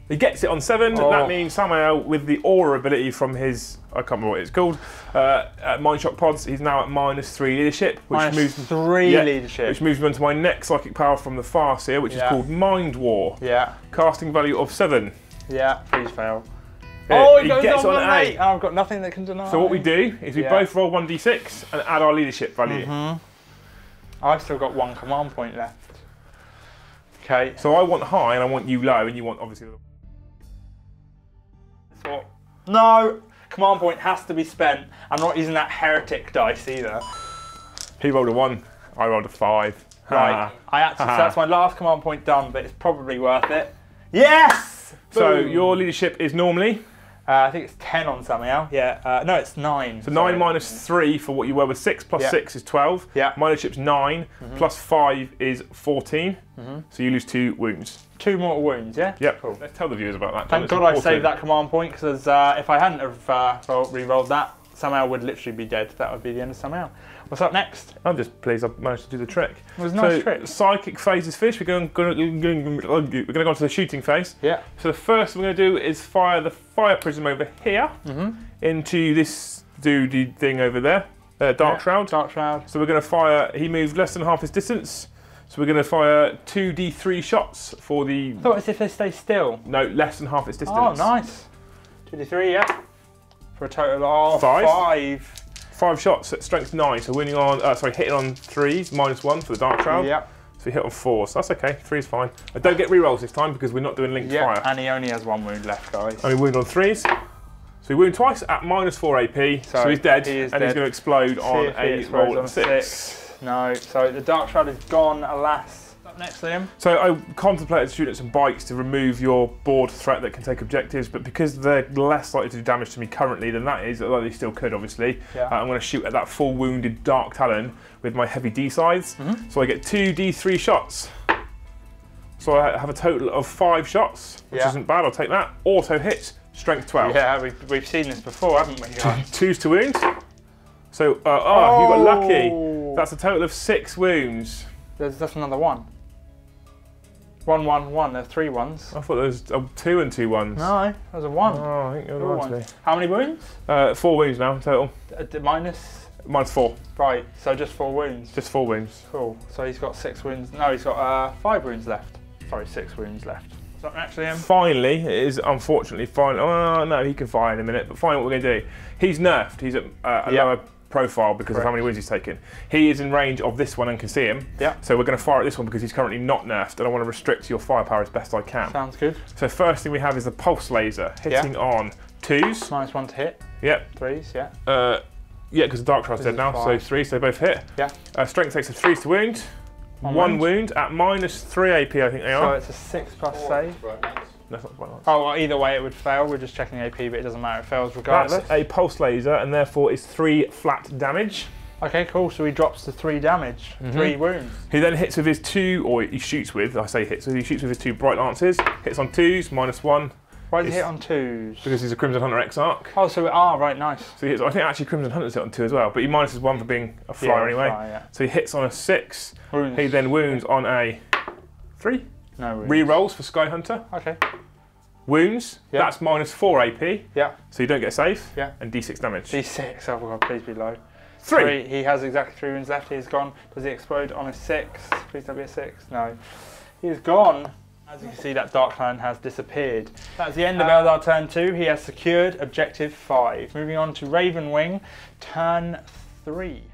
He gets it on 7.
Oh.
That means Samael, with the Aura ability from his, I can't remember what it's called, Mind Shock Pods, he's now at -3 leadership. Which moves
-3 leadership.
Which moves me on to my next psychic power from the Farseer, which is called Mind War.
Yeah.
Casting value of 7.
Yeah, please fail.
He gets on 8.
I've got nothing that can deny.
So what we do is we both roll 1d6 and add our leadership value.
I've still got 1 command point left. Okay.
So I want high and I want you low, and you want obviously.
No! Command point has to be spent. I'm not using that heretic dice either.
He rolled a 1, I rolled a 5.
Right. So that's my last command point done, but it's probably worth it. Yes!
So
Boom.
your leadership is normally?
I think it's 10 on Samael. Yeah. No, it's 9.
So 9 minus 3 for what you were with 6 plus 6 is 12.
Yeah.
My leadership's 9 plus 5 is 14. So you lose 2 wounds.
2 mortal wounds, yeah?
Yep.
Cool.
Let's tell the viewers about that.
Thank God I saved that command point, because if I hadn't have re-rolled that, Samael would literally be dead. That would be the end of Samael. What's up next?
I'm just pleased I managed to do the trick.
It was a nice trick.
Psychic phase is finished. We're going to go on to the shooting phase.
Yeah.
So the first thing we're going to do is fire the Fire Prism over here into this dude thing over there, Dark Shroud.
Dark Shroud.
So we're going to fire, he moved less than half his distance. So we're going to fire 2d3 shots for the...
I thought as if they stay still.
No, less than half its distance.
Oh, nice. 2d3, yeah. For a total of
5. 5 shots at strength 9, so winning on, hitting on 3s, -1 for the Dark Shroud.
Yep.
So we hit on 4, so that's okay, 3 is fine. I don't get rerolls this time because we're not doing linked fire.
And he only has 1 wound left, guys.
And we wound on 3s. So we wound twice at -4 AP, so he's dead,
he is
and
dead.
he's going to explode on a roll of 6.
No, so the Dark Shroud is gone, alas. Up next, Liam.
So I contemplated shooting at some bikes to remove your board threat that can take objectives, but because they're less likely to do damage to me currently than that is, although they still could obviously, I'm going to shoot at that full wounded Dark Talon with my heavy D-sides. So I get 2 D3 shots. So I have a total of 5 shots, which isn't bad, I'll take that. Auto hit, strength 12.
Yeah, we've seen this before, haven't we, guys?
2s to wound. So, you got lucky. That's a total of 6 wounds.
That's another 1. 1, 1, 1. There's 3 ones.
I thought there was 2 and 2 ones.
No, there's a 1.
Oh, I think you're right to me.
How many wounds?
4 wounds now total. -4.
Right, so just 4 wounds.
Just 4 wounds.
Cool. So he's got 6 wounds. No, he's got 5 wounds left. Sorry, 6 wounds left. What's up next, Liam?
Finally, it is unfortunately fine. Oh no, he can fire in a minute. But finally, what we're going to do? He's nerfed. He's at a lower profile because of how many wounds he's taken. He is in range of this one and can see him. Yeah. So we're going to fire at this one because he's currently not nerfed, and I want to restrict your firepower as best I can.
Sounds good.
So first thing we have is the pulse laser hitting on 2s.
-1 to hit.
Yep.
3s. Yeah.
Yeah, because the Dark Shroud's dead now, so 3, so they both hit.
Yeah.
Strength takes a 3s to wound. 1 wound at -3 AP, I think they are.
So it's a 6 plus save.
That's not quite nice.
Oh, well, either way it would fail. We're just checking AP, but it doesn't matter. It fails regardless.
That's a pulse laser, and therefore is 3 flat damage.
Okay, cool. So he drops to 3 damage, 3 wounds.
He then hits with his 2, or he shoots with, I say hits, so he shoots with his 2 bright lances. Hits on 2s, -1.
Why does he hit on 2s?
Because he's a Crimson Hunter Exarch.
Oh, so right, nice.
So I think actually Crimson Hunter's hit on 2 as well, but he minuses 1 for being a flyer anyway.
Yeah.
So he hits on a 6.
Wounds.
He then wounds on a 3.
No wounds.
Re-rolls for Sky Hunter.
Okay.
Wounds.
Yeah.
That's -4 AP.
Yeah.
So you don't get safe.
Yeah.
And D6 damage.
D6. Oh god, please be low.
3.
He has exactly 3 wounds left. He's gone. Does he explode on a 6? Please don't be a 6. No. He's gone. As you can see, that Dark Clan has disappeared. That's the end of Eldar turn 2. He has secured objective 5. Moving on to Ravenwing, turn 3.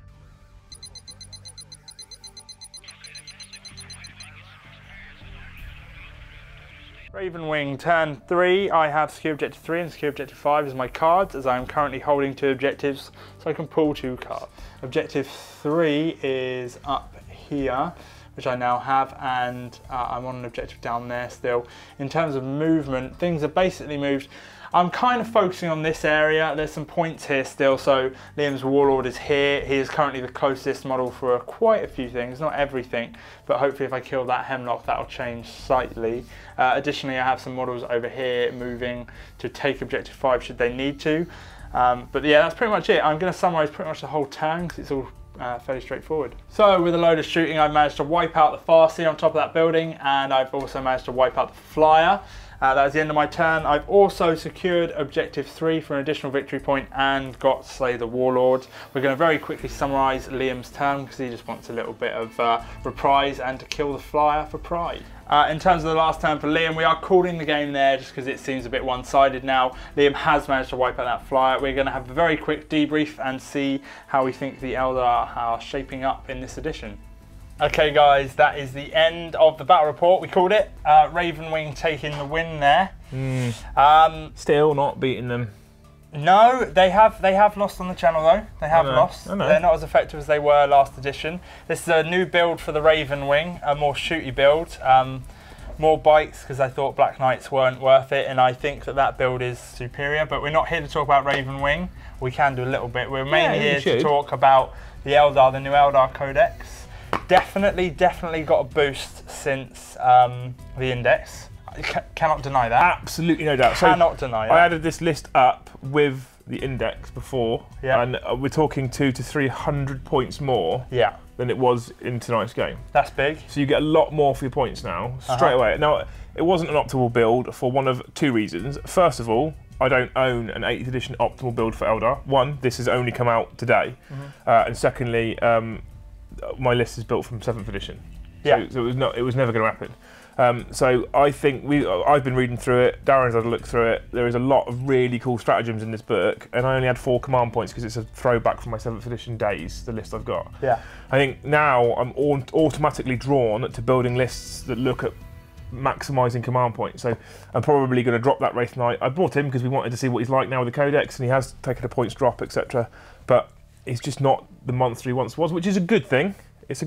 Ravenwing, turn 3. I have secure objective 3 and secure objective 5 as my cards, as I am currently holding 2 objectives, so I can pull 2 cards. Objective 3 is up here, which I now have, and I'm on an objective down there still. In terms of movement, things are basically moved. I'm kind of focusing on this area. There's some points here still, so Liam's Warlord is here. He is currently the closest model for quite a few things, not everything, but hopefully if I kill that Hemlock, that'll change slightly. Additionally, I have some models over here moving to take objective 5 should they need to. But yeah, that's pretty much it. I'm going to summarise pretty much the whole turn because it's all fairly straightforward. So with a load of shooting, I've managed to wipe out the Farseer on top of that building, and I've also managed to wipe out the Flyer. That was the end of my turn. I've also secured objective 3 for an additional victory point and got Slay the Warlord. We're going to very quickly summarise Liam's turn because he just wants a little bit of reprise and to kill the Flyer for pride. In terms of the last turn for Liam, we are calling the game there just because it seems a bit one-sided now. Liam has managed to wipe out that Flyer. We're going to have a very quick debrief and see how we think the Eldar are shaping up in this edition. Okay guys, that is the end of the battle report. We called it. Ravenwing taking the win there.
Still not beating them.
No, they have lost on the channel though. They have lost.
I know.
They're not as effective as they were last edition. This is a new build for the Ravenwing, a more shooty build. More bikes because I thought Black Knights weren't worth it, and I think that build is superior. But we're not here to talk about Ravenwing. We can do a little bit. We're mainly here to talk about the Eldar, the new Eldar Codex. Definitely got a boost since the Index. Cannot deny that.
Absolutely no doubt.
Cannot deny that.
I added this list up with the Index before, and we're talking 200 to 300 points more than it was in tonight's game.
That's big.
So you get a lot more for your points now, straight away. Now, it wasn't an optimal build for one of 2 reasons. First of all, I don't own an 8th edition optimal build for Eldar. One, this has only come out today. And secondly, my list is built from 7th edition. So it was never going to happen. So I think I've been reading through it, Darren's had a look through it. There is a lot of really cool stratagems in this book, and I only had 4 command points because it's a throwback from my 7th edition days, the list I've got. I think now I'm automatically drawn to building lists that look at maximising command points. So I'm probably going to drop that Wraith Knight. I brought him because we wanted to see what he's like now with the Codex, and he has taken a points drop, etc. But he's just not the monster he once was, which is a good thing.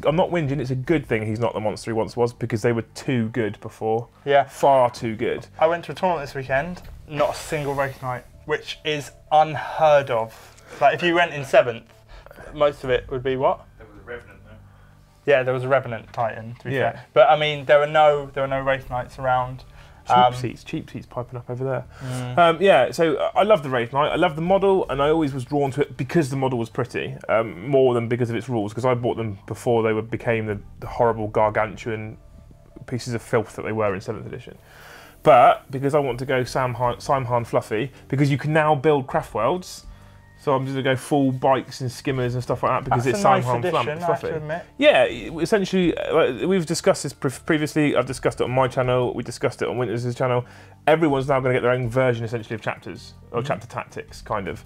I'm not whinging, it's a good thing he's not the monster he once was because they were too good before. Far too good.
I went to a tournament this weekend, not a single Wraith Knight, which is unheard of. Like if you went in 7th, most of it would be what?
There was a Revenant though.
Yeah, there was a Revenant Titan, to be fair. But I mean, there were no Wraith Knights around.
Cheap seats piping up over there. So I love the Wraith Knight. I love the model, and I always was drawn to it because the model was pretty, more than because of its rules. Because I bought them before they became the horrible gargantuan pieces of filth that they were in 7th edition. But because I want to go Samhan fluffy, because you can now build craft worlds. So I'm just going to go full bikes and skimmers and stuff like that because it's Samhan fluffy. Yeah, essentially, we've discussed this previously. I've discussed it on my channel. We discussed it on Winters' channel. Everyone's now going to get their own version, essentially, of chapters or chapter tactics, kind of.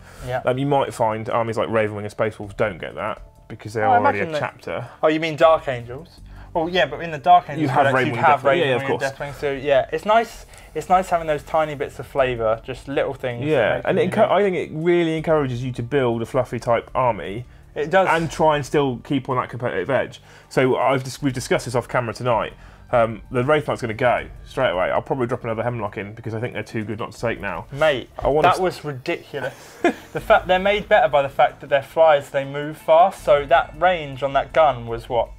You might find armies like Ravenwing and Space Wolves don't get that because they're already a chapter.
Oh, you mean Dark Angels? Well, yeah, but in the Dark Angels,
you have Ravenwing
and Deathwing. So yeah, it's nice. It's nice having those tiny bits of flavour, just little things.
Yeah, and I think it really encourages you to build a fluffy type army.
It does,
and try and still keep on that competitive edge. So we've discussed this off camera tonight. The Wraith Knight's going to go straight away. I'll probably drop another Hemlock in because I think they're too good not to take now.
Mate, that was ridiculous. The fact they're made better by the fact that they're flyers, they move fast. So that range on that gun was what?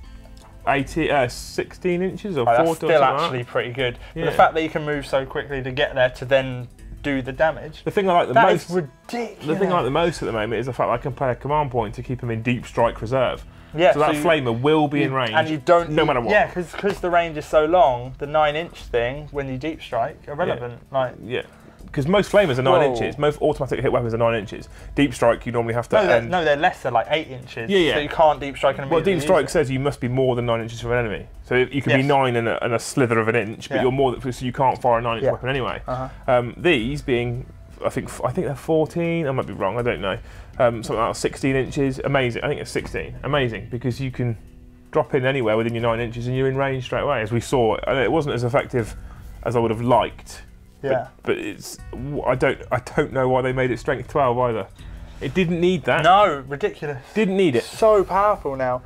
16 inches or 4
That's
or
still
something like
actually
that.
pretty good.
Yeah.
But the fact that you can move so quickly to get there to then do the damage.
The thing I like the
That
most,
is ridiculous.
the thing I like the most at the moment is the fact that I can play a command point to keep him in deep strike reserve.
Yeah,
so that flamer will be in range,
and you don't
no matter what.
Yeah, because the range is so long, the 9-inch thing when you deep strike irrelevant. Like
yeah, because most flamers are 9
Whoa.
inches. Most automatic hit weapons are 9 inches. Deep strike, you normally have to.
no, they're less. They're like 8 inches.
Yeah, yeah.
So you can't deep strike and
Well,
immediately
deep strike
use it.
says you must be more than 9 inches from an enemy. So you can be
Yes.
9 and a slither of an inch, but
Yeah.
you're more than, so you can't fire a 9-inch
Yeah.
weapon anyway.
Uh-huh.
These being, I think they're 14. I might be wrong. I don't know. Something like 16 inches. Amazing. I think it's 16. Amazing because you can drop in anywhere within your 9 inches and you're in range straight away. As we saw, and it wasn't as effective as I would have liked.
Yeah.
But it's I don't know why they made it strength 12 either. It didn't need that.
No, ridiculous.
Didn't need it.
So powerful now.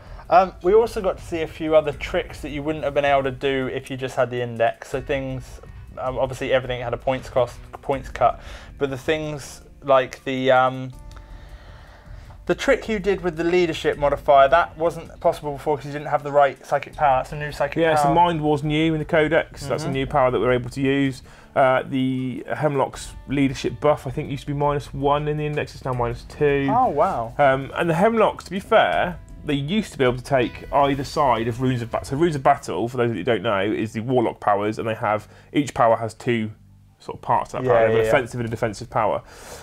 We also got to see a few other tricks that you wouldn't have been able to do if you just had the index. So things, obviously everything had a points cut, but the things like the trick you did with the leadership modifier, that wasn't possible before because you didn't have the right psychic power. That's a new psychic power.
Yeah, so Mind War's new in the Codex. That's a new power that we're able to use. The Hemlock's leadership buff, I think, used to be -1 in the index. It's now -2.
Oh, wow.
And the Hemlocks, to be fair, they used to be able to take either side of Runes of Battle. So Runes of Battle, for those that you don't know, is the Warlock powers, and they have, each power has 2 sort of parts of that power. They have an offensive and a defensive power.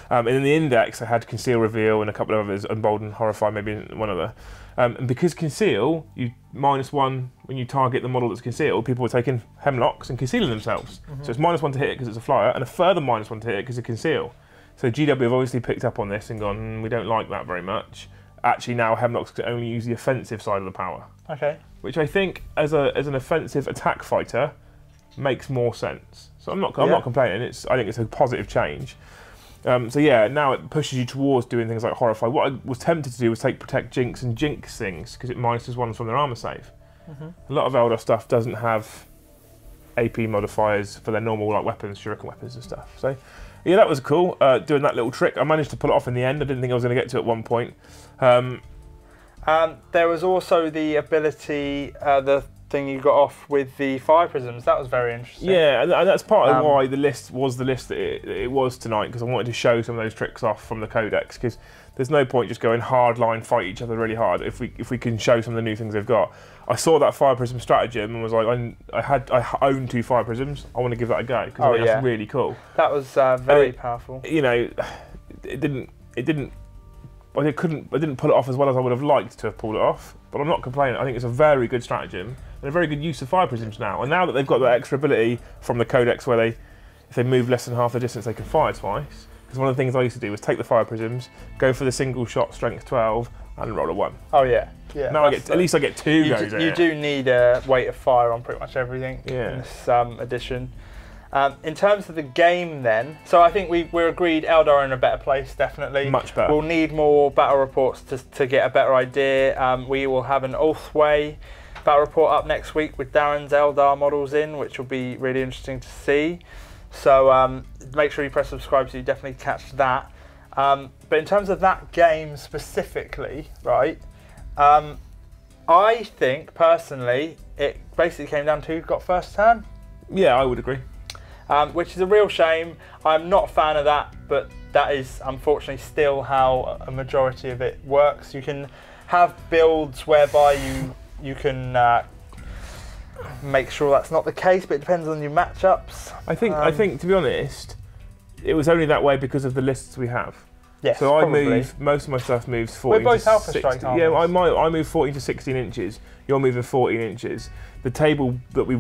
And in the index, I had Conceal, Reveal, and a couple of others, Embolden, Horrify, maybe one other. And because Conceal, you -1 when you target the model that's concealed, people were taking Hemlocks and concealing themselves. So it's -1 to hit it because it's a flyer, and a further -1 to hit it because it's Conceal. So GW have obviously picked up on this and gone, we don't like that very much. Actually, now Hemlocks can only use the offensive side of the power.
Okay.
Which I think, as an offensive attack fighter, makes more sense. So I'm not complaining. I think it's a positive change. So yeah, now it pushes you towards doing things like Horrify. What I was tempted to do was take Protect, Jinx, and Jinx things because it -1 from their armor save. A lot of Eldar stuff doesn't have AP modifiers for their normal like weapons, shuriken weapons and stuff. So yeah, that was cool. Doing that little trick, I managed to pull it off in the end. I didn't think I was going to get to it at one point.
There was also the ability, the thing you got off with the fire prisms. That was very interesting.
Yeah, and that's part of why the list was the list that it was tonight, because I wanted to show some of those tricks off from the Codex, because there's no point just going hard line, fight each other really hard if we can show some of the new things they've got. I saw that fire prism stratagem and was like, I own 2 fire prisms. I want to give that a go because I think that's really cool.
That was very powerful.
You know, I didn't pull it off as well as I would have liked to have pulled it off, but I'm not complaining. I think it's a very good stratagem and a very good use of fire prisms now. And now that they've got that extra ability from the Codex where if they move less than half the distance, they can fire twice. Because one of the things I used to do was take the fire prisms, go for the single shot strength 12, and roll a 1.
Oh yeah, yeah.
Now at least I get 2 goes.
You do need a weight of fire on pretty much everything in this edition. In terms of the game then, so I think we're agreed Eldar are in a better place, definitely.
Much better.
We'll need more battle reports to get a better idea. We will have an Ulthway battle report up next week with Darren's Eldar models in, which will be really interesting to see. So make sure you press subscribe so you definitely catch that. But in terms of that game specifically, right, I think personally it basically came down to who got first turn.
Yeah, I would agree.
Which is a real shame. I'm not a fan of that, but that is unfortunately still how a majority of it works. You can have builds whereby you can make sure that's not the case, but it depends on your matchups.
I think to be honest, it was only that way because of the lists we have.
Yes,
so
probably.
Most of my stuff moves 14
We're both
to
Alpha
16.
Strike, aren't
yeah,
we?
I move 14 to 16 inches. You're moving 14 inches. The table that we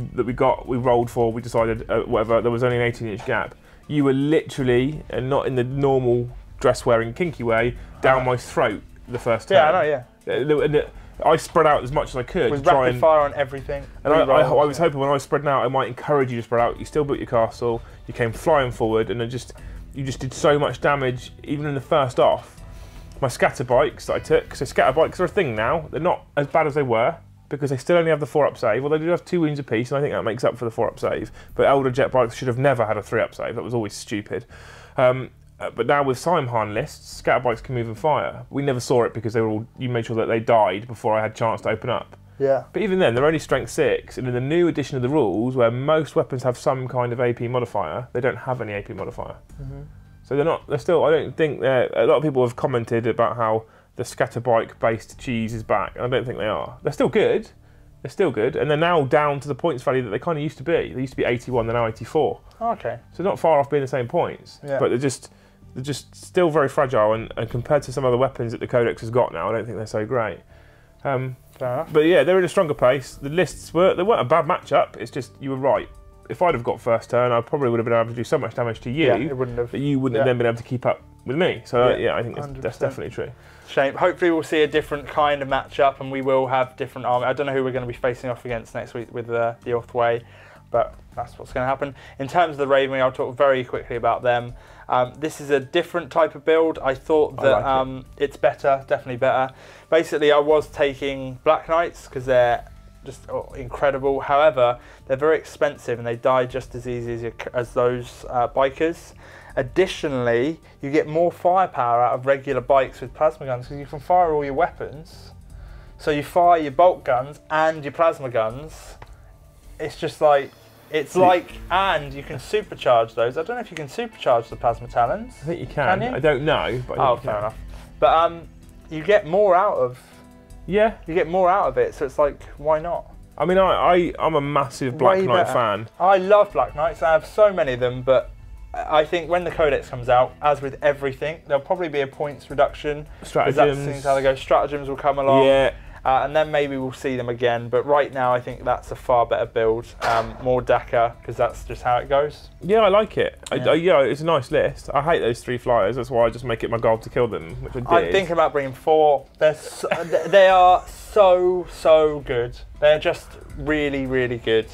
rolled for, we decided whatever. There was only an 18-inch gap. You were literally, and not in the normal dress-wearing kinky way, down my throat the first time.
Yeah, I know. Yeah.
I spread out as much as I could
with
to try
rapid fire on everything.
And I was hoping when I was spreading out, I might encourage you to spread out. You still built your castle. You came flying forward, and you just did so much damage, even in the first off. My scatter bikes that I took, so scatter bikes are a thing now. They're not as bad as they were because they still only have the 4-up save. Well, they do have 2 wounds apiece, and I think that makes up for the 4-up save. But Eldar jet bikes should have never had a 3-up save. That was always stupid. But now with Simhan lists, scatterbikes can move and fire. We never saw it because you made sure that they died before I had a chance to open up.
Yeah.
But even then, they're only strength 6, and in the new edition of the rules, where most weapons have some kind of AP modifier, they don't have any AP modifier. So they're still, I don't think a lot of people have commented about how the Scatterbike based cheese is back, and I don't think they are. They're still good. They're still good, and they're now down to the points value that they kind of used to be. They used to be 81, they're now 84.
Okay.
So not far off being the same points.
Yeah.
But they're just still very fragile, and compared to some other weapons that the Codex has got now, I don't think they're so great.
Fair enough.
But yeah, they're in a stronger place. The lists they weren't a bad matchup. It's just you were right. If I'd have got first turn, I probably would have been able to do so much damage to you
it wouldn't have.
that you wouldn't have then been able to keep up with me. So yeah, I think that's
100%.
definitely true.
Shame. Hopefully we'll see a different kind of matchup, and we will have different army. I don't know who we're going to be facing off against next week with the Orthway, but that's what's going to happen. In terms of the Raven, I'll talk very quickly about them. This is a different type of build. I thought that it's better, definitely better. Basically, I was taking Black Knights because they're just incredible. However, they're very expensive and they die just as easy as those bikers. Additionally, you get more firepower out of regular bikes with plasma guns because you can fire all your weapons. So you fire your bolt guns and your plasma guns. It's just like, and you can supercharge those. I don't know if you can supercharge the plasma talons.
I think you can.
You?
I don't know, but I think you
fair
can.
enough. But you get more out of.
Yeah.
You get more out of it, so it's like, why not?
I mean, I'm a massive Black
Way
Knight
better.
fan.
I love Black Knights. I have so many of them, but I think when the Codex comes out, as with everything, there'll probably be a points reduction.
Stratagems.
That seems how they go. Stratagems will come along.
Yeah.
And then maybe we'll see them again. But right now, I think that's a far better build. More Dakar, because that's just how it goes.
Yeah, I like it.
Yeah.
It's a nice list. I hate those 3 flyers. That's why I just make it my goal to kill them, which I did.
I'm thinking about bringing 4. They are so good. They're just really, really good.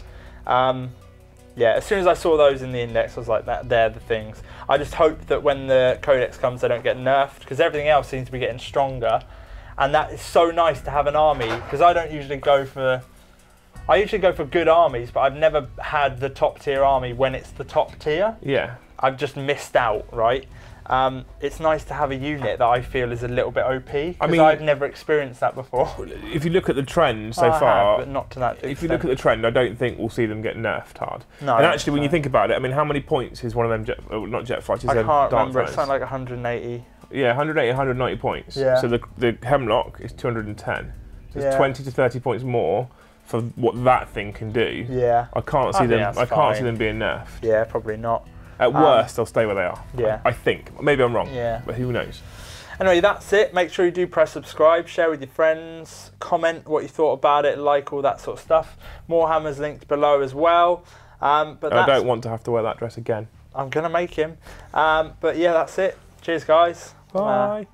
Yeah, as soon as I saw those in the index, I was like, they're the things. I just hope that when the Codex comes, they don't get nerfed, because everything else seems to be getting stronger. And that is so nice to have an army, because I don't usually go for... I usually go for good armies, but I've never had the top tier army when it's the top tier.
Yeah.
I've just missed out, right? It's nice to have a unit that I feel is a little bit OP, because I've never experienced that before.
If you look at the trend so
I
far,
have, but not to that extent.
if you look at the trend, I don't think we'll see them get nerfed hard.
No,
and actually, when you think about it, I mean, how many points is one of them, not jet fighters,
I can't remember,
it's
it's something like 180.
Yeah, 180, 190 points.
Yeah.
So the Hemlock is 210. So it's
Yeah.
20 to 30 points more for what that thing can do.
Yeah.
I can't see them. I can't see them being nerfed.
Yeah, probably not.
At worst, they'll stay where they are.
Yeah.
I think. Maybe I'm wrong.
Yeah.
But who knows?
Anyway, that's it. Make sure you do press subscribe, share with your friends, comment what you thought about it, like all that sort of stuff. Warhammer's linked below as well. But
I don't want to have to wear that dress again.
I'm gonna make him. But yeah, that's it. Cheers, guys.
Bye.